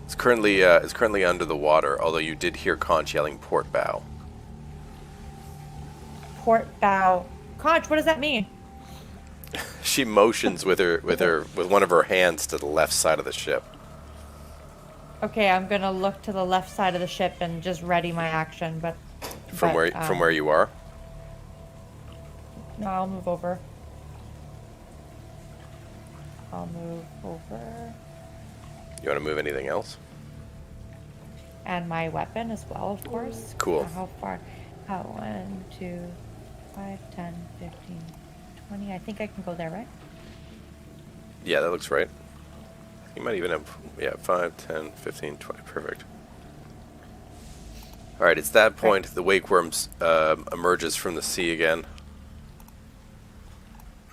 A: It's currently under the water, although you did hear Conch yelling port bow.
D: Port bow. Conch, what does that mean?
A: She motions with one of her hands to the left side of the ship.
D: Okay, I'm gonna look to the left side of the ship and just ready my action, but
A: From where you are?
D: No, I'll move over. I'll move over.
A: You want to move anything else?
D: And my weapon as well, of course.
A: Cool.
D: How far? 1, 2, 5, 10, 15, 20. I think I can go there, right?
A: Yeah, that looks right. You might even have, 5, 10, 15, 20. Perfect. All right, it's that point. The wake worms emerges from the sea again.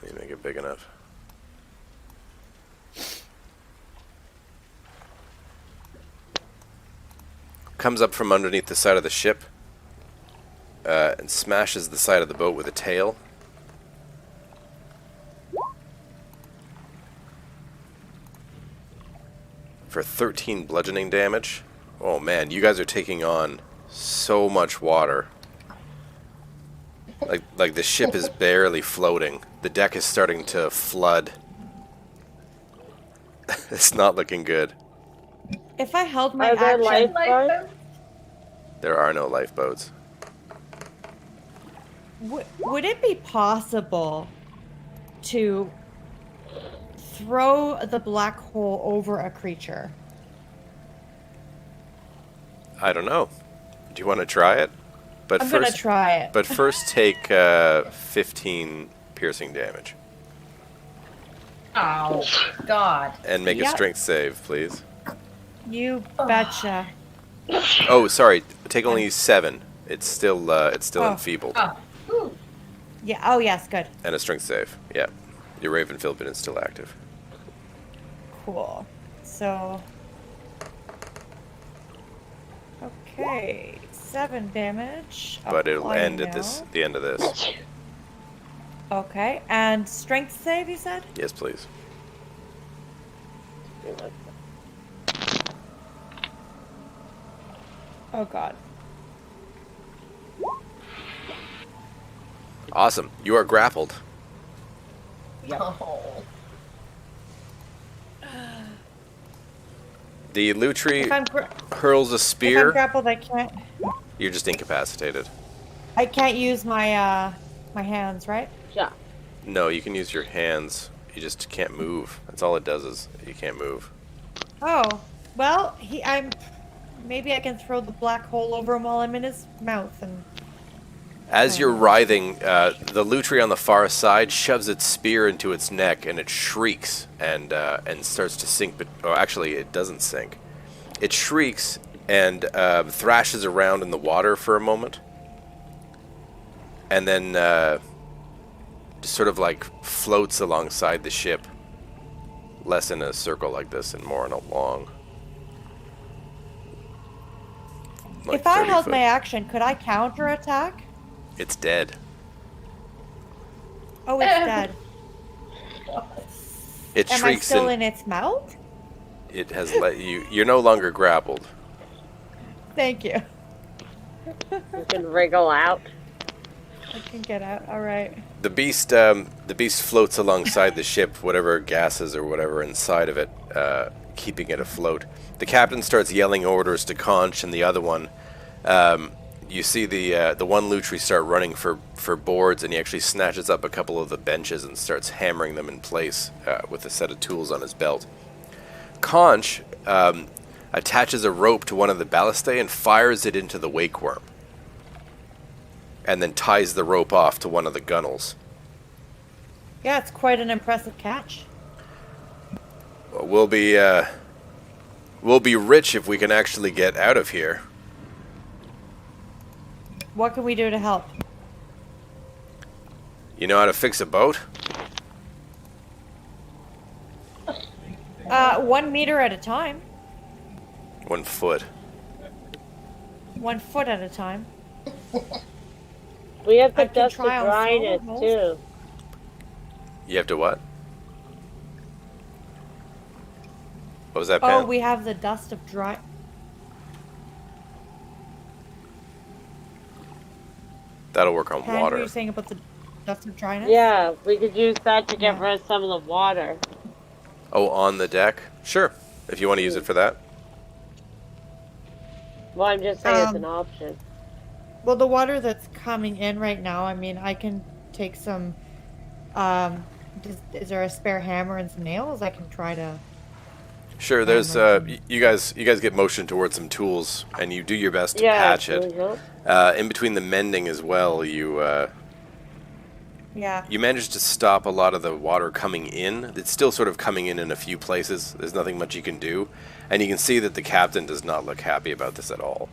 A: Let me make it big enough. Comes up from underneath the side of the ship and smashes the side of the boat with a tail. For 13 bludgeoning damage. Oh man, you guys are taking on so much water. Like the ship is barely floating. The deck is starting to flood. It's not looking good.
D: If I held my
C: Are there
D: action,
C: lifeguards?
A: There are no lifeboats.
D: would it be possible to throw the black hole over a creature?
A: I don't know. Do you want to try it? But
D: I'm gonna try it.
A: But first take 15 piercing damage.
E: Oh, God.
A: And make a
D: Yep.
A: strength save, please.
D: You betcha.
A: Oh, sorry. Take only 7. It's still enfeebled.
E: Oh. Whew.
D: Yeah. Oh, yes. Good.
A: And a strength save. Yeah. Your Raven Philbin is still active.
D: Cool. So. Okay. 7 damage.
A: But it'll
D: applying
A: end at
D: now.
A: the end of this.
D: Okay, and strength save, you said?
A: Yes, please.
D: Oh god.
A: Awesome. You are grappled.
E: Oh.
A: The Lutri
D: If I'm,
A: hurls a
D: if I'm
A: spear.
D: grappled, I can't.
A: You're just incapacitated.
D: I can't use my my hands, right?
C: Yeah.
A: No, you can use your hands. You just can't move. That's all it does is you can't move.
D: Oh, well, maybe I can throw the black hole over him while I'm in his mouth and.
A: As you're writhing, the Lutri on the far side shoves its spear into its neck, and it shrieks and starts to sink. But actually, it doesn't sink. It shrieks and thrashes around in the water for a moment, and then just sort of like floats alongside the ship, less in a circle like this and more in a long. Like
D: If I
A: 30
D: held
A: foot.
D: my action, could I counterattack?
A: It's dead.
D: Oh, it's dead.
A: It
D: Am I
A: shrieks
D: still
A: and
D: in its mouth?
A: it has let you. You're no longer grappled.
D: Thank you.
C: You can wriggle out.
D: I can get out. All right.
A: The beast floats alongside the ship, whatever gases or whatever inside of it, keeping it afloat. The captain starts yelling orders to Conch and the other one. You see the one Lutri start running for boards, and he actually snatches up a couple of the benches and starts hammering them in place with a set of tools on his belt. Conch attaches a rope to one of the ballistae and fires it into the wake worm, and then ties the rope off to one of the gunnels.
D: Yeah, it's quite an impressive catch.
A: We'll be rich if we can actually get out of here.
D: What can we do to help?
A: You know how to fix a boat?
D: 1 meter at a time.
A: 1 foot.
D: 1 foot at a time.
C: We have
D: I
C: the
D: can
C: dust of
D: try on
C: dryness
D: solo
C: too.
A: You have to what? What was that,
D: Oh,
A: Pam?
D: we have the dust of dry.
A: That'll work on
D: Pam, were
A: water.
D: you saying about the dust of dryness?
C: Yeah, we could use that to get
D: Yeah.
C: rid of some of the water.
A: Oh, on the deck? Sure, if you want to use it for that.
C: Well, I'm just saying it's
D: Um,
C: an option.
D: Well, the water that's coming in right now, I mean, I can take some. Is there a spare hammer and some nails? I can try to.
A: Sure, there's you guys get motion towards some tools, and you do your best to patch
C: can
A: it.
C: we help?
A: In between the mending as well,
D: Yeah.
A: you managed to stop a lot of the water coming in. It's still sort of coming in a few places. There's nothing much you can do, and you can see that the captain does not look happy about this at all.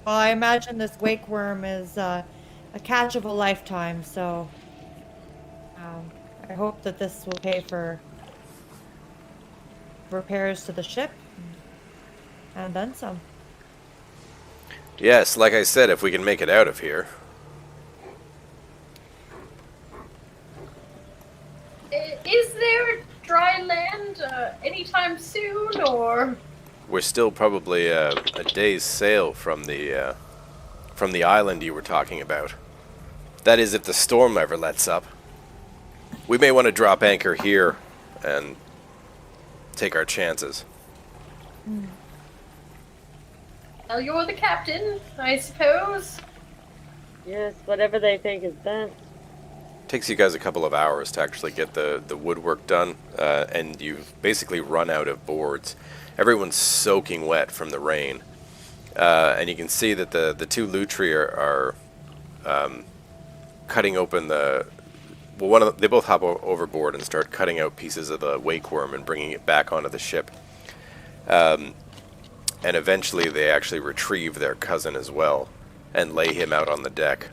D: Well, I imagine this wake worm is a catch of a lifetime, so I hope that this will pay for repairs to the ship and then some.
A: Yes, like I said, if we can make it out of here.
E: Is there dry land anytime soon, or?
A: We're still probably a day's sail from the island you were talking about. That is, if the storm ever lets up. We may want to drop anchor here and take our chances.
E: Well, you're the captain, I suppose.
C: Yes, whatever they think is best.
A: Takes you guys a couple of hours to actually get the woodwork done, and you've basically run out of boards. Everyone's soaking wet from the rain, and you can see that the two Lutri are cutting open they both hop overboard and start cutting out pieces of the wake worm and bringing it back onto the ship. And eventually they actually retrieve their cousin as well and lay him out on the deck.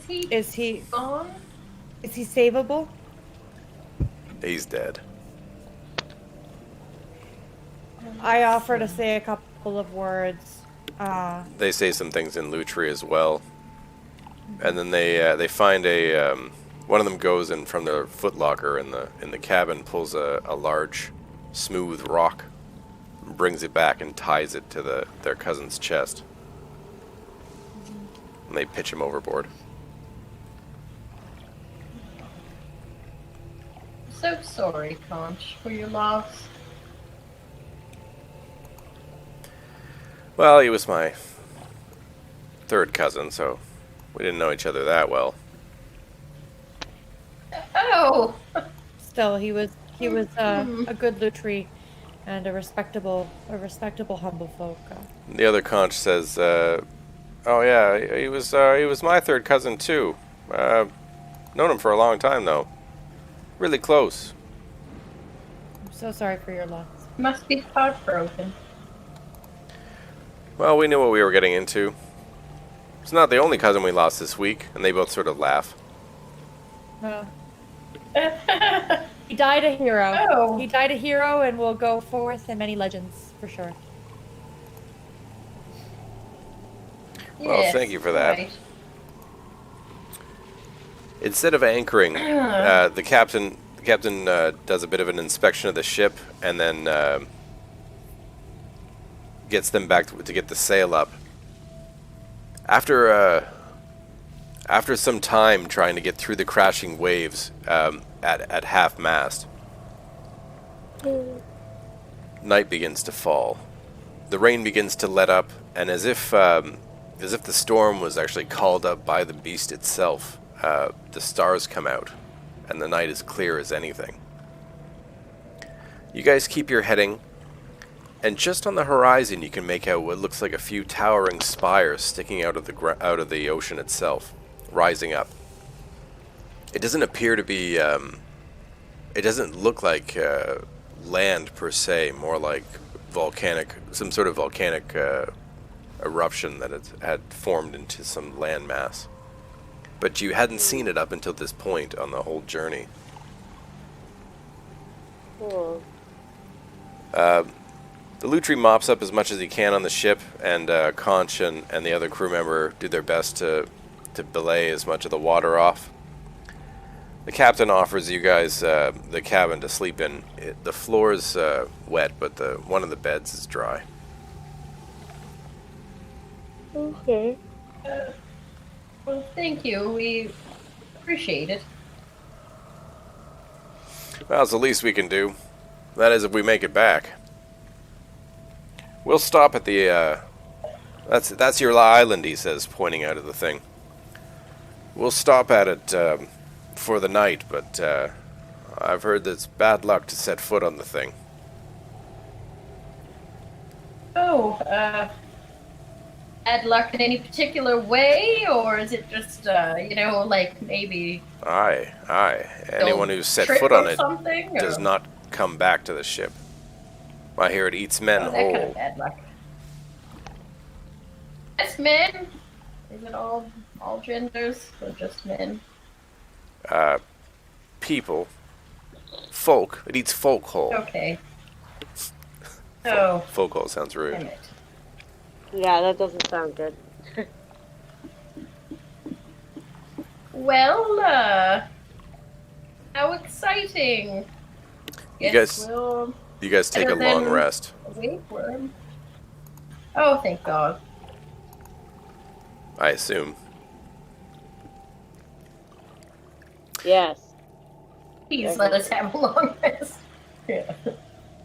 D: Is he
E: gone?
D: is he savable?
A: He's dead.
D: I offer to say a couple of words.
A: They say some things in Lutri as well. And then they find a one of them goes in from their footlocker in the cabin, pulls a large, smooth rock, brings it back and ties it to their cousin's chest. And they pitch him overboard.
E: So sorry, Conch, for your loss.
A: Well, he was my third cousin, so we didn't know each other that well.
E: Oh!
D: Still, he was a good Lutri and a respectable humble folk.
A: The other conch says, "Oh yeah, he was my third cousin too. Known him for a long time though. Really close."
D: I'm so sorry for your loss.
E: Must be heartbroken.
A: Well, we knew what we were getting into. It's not the only cousin we lost this week, and they both sort of laugh.
D: He died a hero.
E: Oh.
D: He died a hero and will go forth in many legends, for sure.
A: Well,
E: Yes,
A: thank you for that.
E: right.
A: Instead of anchoring, the captain does a bit of an inspection of the ship, and then gets them back to get the sail up. After some time trying to get through the crashing waves at half mast, night begins to fall. The rain begins to let up, and as if the storm was actually called up by the beast itself, the stars come out, and the night is clear as anything. You guys keep your heading, and just on the horizon you can make out what looks like a few towering spires sticking out of the ocean itself, rising up. It doesn't appear to be, it doesn't look like land per se, more like some sort of volcanic eruption that had formed into some landmass. But you hadn't seen it up until this point on the whole journey.
C: Cool.
A: The Lutri mops up as much as he can on the ship, and Conch and the other crew member do their best to belay as much of the water off. The captain offers you guys the cabin to sleep in. The floor is wet, but one of the beds is dry.
C: Okay.
E: Well, thank you. We appreciate it.
A: Well, it's the least we can do. That is, if we make it back. We'll stop at the, that's your island, he says, pointing out at the thing. We'll stop at it, for the night, but, I've heard that it's bad luck to set foot on the thing.
E: Oh, bad luck in any particular way, or is it just, like maybe
A: Aye. Anyone who's set
E: trip
A: foot on
E: or
A: it
E: something,
A: does
E: or-
A: not come back to the ship. I hear it eats men
E: Oh, that kind
A: whole.
E: of bad luck. Yes, men. Is it all genders or just men?
A: People. Folk. It eats folk whole.
E: Okay. Oh,
A: Folk whole sounds rude.
E: damn it.
C: Yeah, that doesn't sound good.
E: Well, how exciting!
A: You
E: Guess
A: guys-
E: we'll
A: You guys take a
E: Better
A: long
E: than-
A: rest.
E: wait for him. Oh, thank God.
A: I assume.
C: Yes.
E: Please let us have a long rest. Yeah.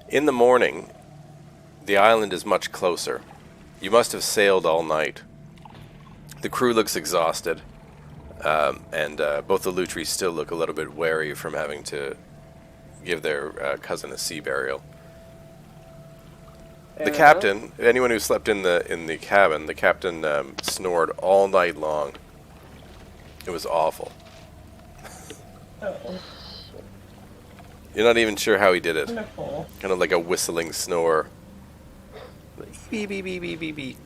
A: In the morning, the island is much closer. You must have sailed all night. The crew looks exhausted, and both the Lutri still look a little bit wary from having to give their cousin a sea burial. The captain, anyone who slept in the cabin, the captain snored all night long. It was awful.
E: Oh,
A: You're not even sure how he did it.
E: wonderful.
A: Kind of like a whistling snore. Beep, beep, beep, beep, beep, beep.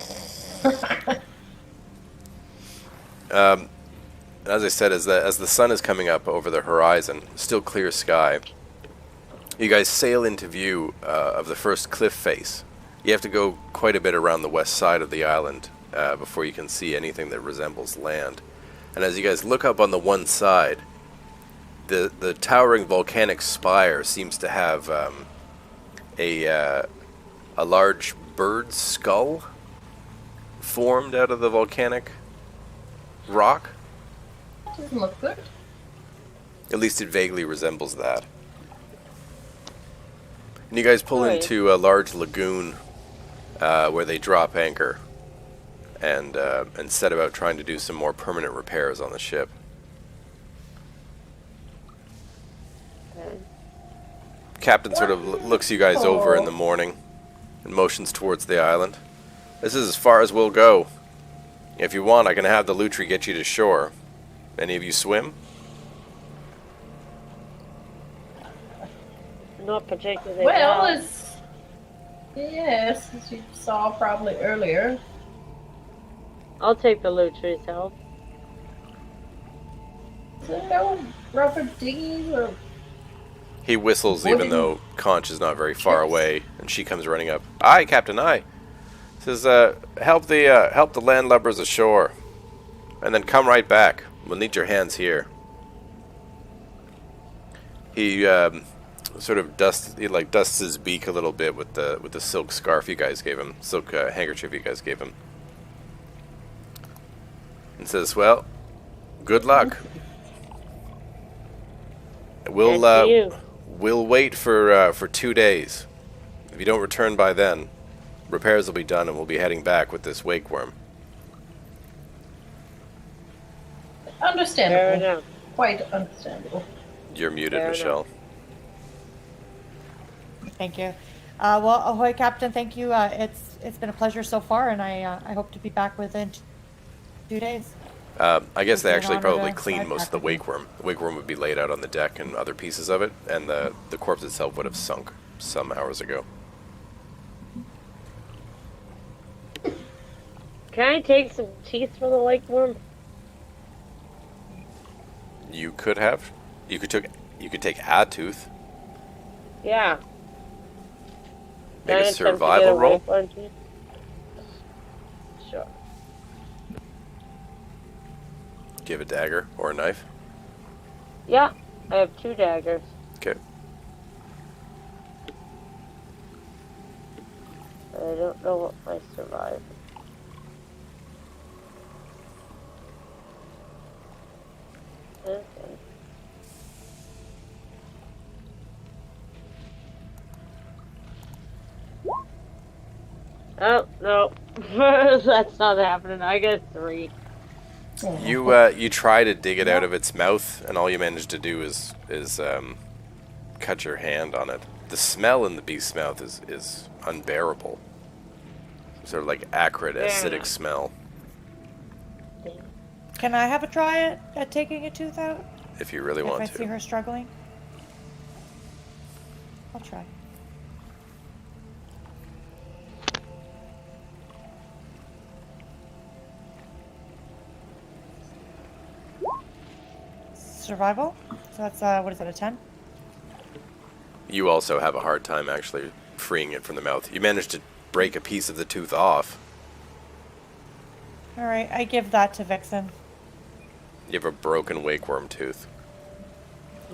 A: As I said, as the sun is coming up over the horizon, still clear sky, you guys sail into view of the first cliff face You have to go quite a bit around the west side of the island before you can see anything that resembles land. And as you guys look up on the one side, the towering volcanic spire seems to have a large bird's skull formed out of the volcanic rock.
E: Doesn't look good.
A: At least it vaguely resembles that. And you guys pull
C: Right.
A: into a large lagoon where they drop anchor and set about trying to do some more permanent repairs on the ship.
C: Okay.
A: Captain sort of looks you guys over in the morning and motions towards the island. This is as far as we'll go. If you want, I can have the Lutri get you to shore. Any of you swim?
C: Not particularly
E: Well, yes, as you saw probably earlier.
C: I'll take the Lutri's help.
E: Is there no rubber dinghies or...
A: He whistles even though Conch is not very far away, and she comes running up. Aye, Captain, aye. Says, help the landlubbers ashore, and then come right back. We'll need your hands here. He sort of dusts his beak a little bit with the silk scarf you guys gave him, silk handkerchief you guys gave him, and says, "Well, good luck. We'll wait for 2 days. If you don't return by then, repairs will be done, and we'll be heading back with this wake worm."
E: Understandable.
C: Fair enough.
E: Quite understandable.
A: You're muted,
C: Fair
A: Michelle.
D: Thank you. Well, ahoy, Captain. Thank you. It's been a pleasure so far, and I hope to be back within 2 days.
A: I guess they
D: It's an
A: actually
D: honor
A: probably
D: to
A: cleaned
D: slide
A: most of
D: back
A: the
D: with
A: wake worm. The wake worm would be laid out on the deck and other pieces of it, and the corpse itself would have sunk some hours ago.
C: Can I take some teeth from the lake worm?
A: You could have. You could take a tooth.
C: Yeah.
A: Make
C: Can I
A: a
C: attempt to get
A: survival roll.
C: lake worm tooth? Sure.
A: Do you have a dagger or a knife?
C: Yeah, I have 2 daggers.
A: Okay.
C: I don't know what my survival. Okay. Oh no, that's not happening. I got 3.
A: You try to dig it out of its mouth, and all you manage to do is cut your hand on it. The smell in the beast's mouth is unbearable. Sort of like acrid, acidic smell.
D: Can I have a try at taking a tooth out?
A: If you really
D: If
A: want
D: I
A: to.
D: see her struggling? I'll try. Survival? So that's, what is that, a 10?
A: You also have a hard time actually freeing it from the mouth. You managed to break a piece of the tooth off.
D: Alright, I give that to Vixen.
A: You have a broken wakeworm tooth.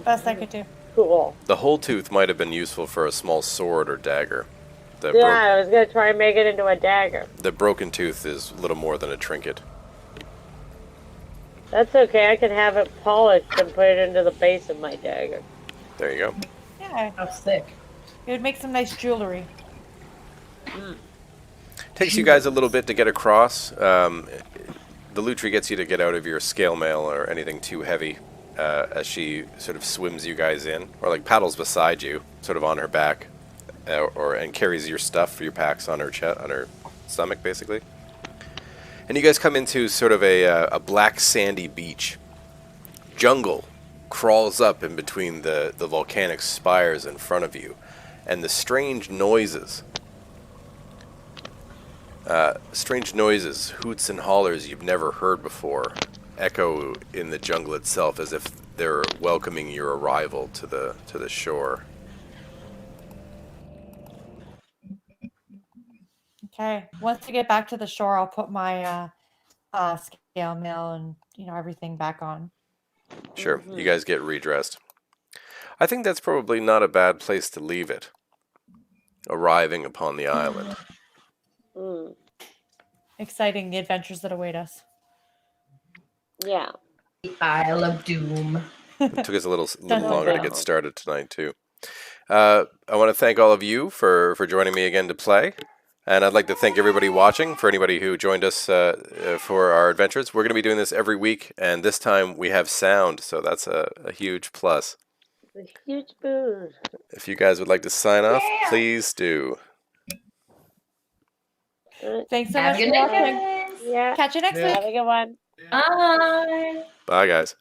D: Best I could do.
C: Cool.
A: The whole tooth might have been useful for a small sword or dagger. The,
C: Yeah, I was gonna try and make it into a dagger.
A: the broken tooth is little more than a trinket.
C: That's okay. I can have it polished and put it into the base of my dagger.
A: There you go.
D: Yeah,
E: How sick.
D: it would make some nice jewelry.
A: Takes you guys a little bit to get across. The Lutri gets you to get out of your scale mail or anything too heavy as she sort of swims you guys in, or like paddles beside you, sort of on her back, and carries your stuff, your packs on her chest, on her stomach, basically. And you guys come into sort of a black sandy beach. Jungle crawls up in between the volcanic spires in front of you, and the strange noises, hoots and hollers you've never heard before, echo in the jungle itself as if they're welcoming your arrival to the shore.
D: Okay. Once we get back to the shore, I'll put my scale mail and everything back on.
A: Sure, you guys get redressed. I think that's probably not a bad place to leave it. Arriving upon the island.
C: Mm.
D: Exciting the adventures that await us.
C: Yeah.
E: The Isle of Doom.
A: It took us a little
D: Dun,
A: longer to
C: dun.
A: get started tonight, too. I want to thank all of you for joining me again to play. And I'd like to thank everybody watching, for anybody who joined us for our adventures. We're going to be doing this every week, and this time we have sound, so that's a huge plus.
C: It's a huge boost.
A: If you guys would like to sign off, please do.
D: Thanks so
E: Have
D: much
E: a good
D: for
E: night,
D: watching.
E: guys.
C: Yeah.
D: Catch you next
B: Yeah.
D: week.
C: Have a good one.
E: Bye.
A: Bye, guys.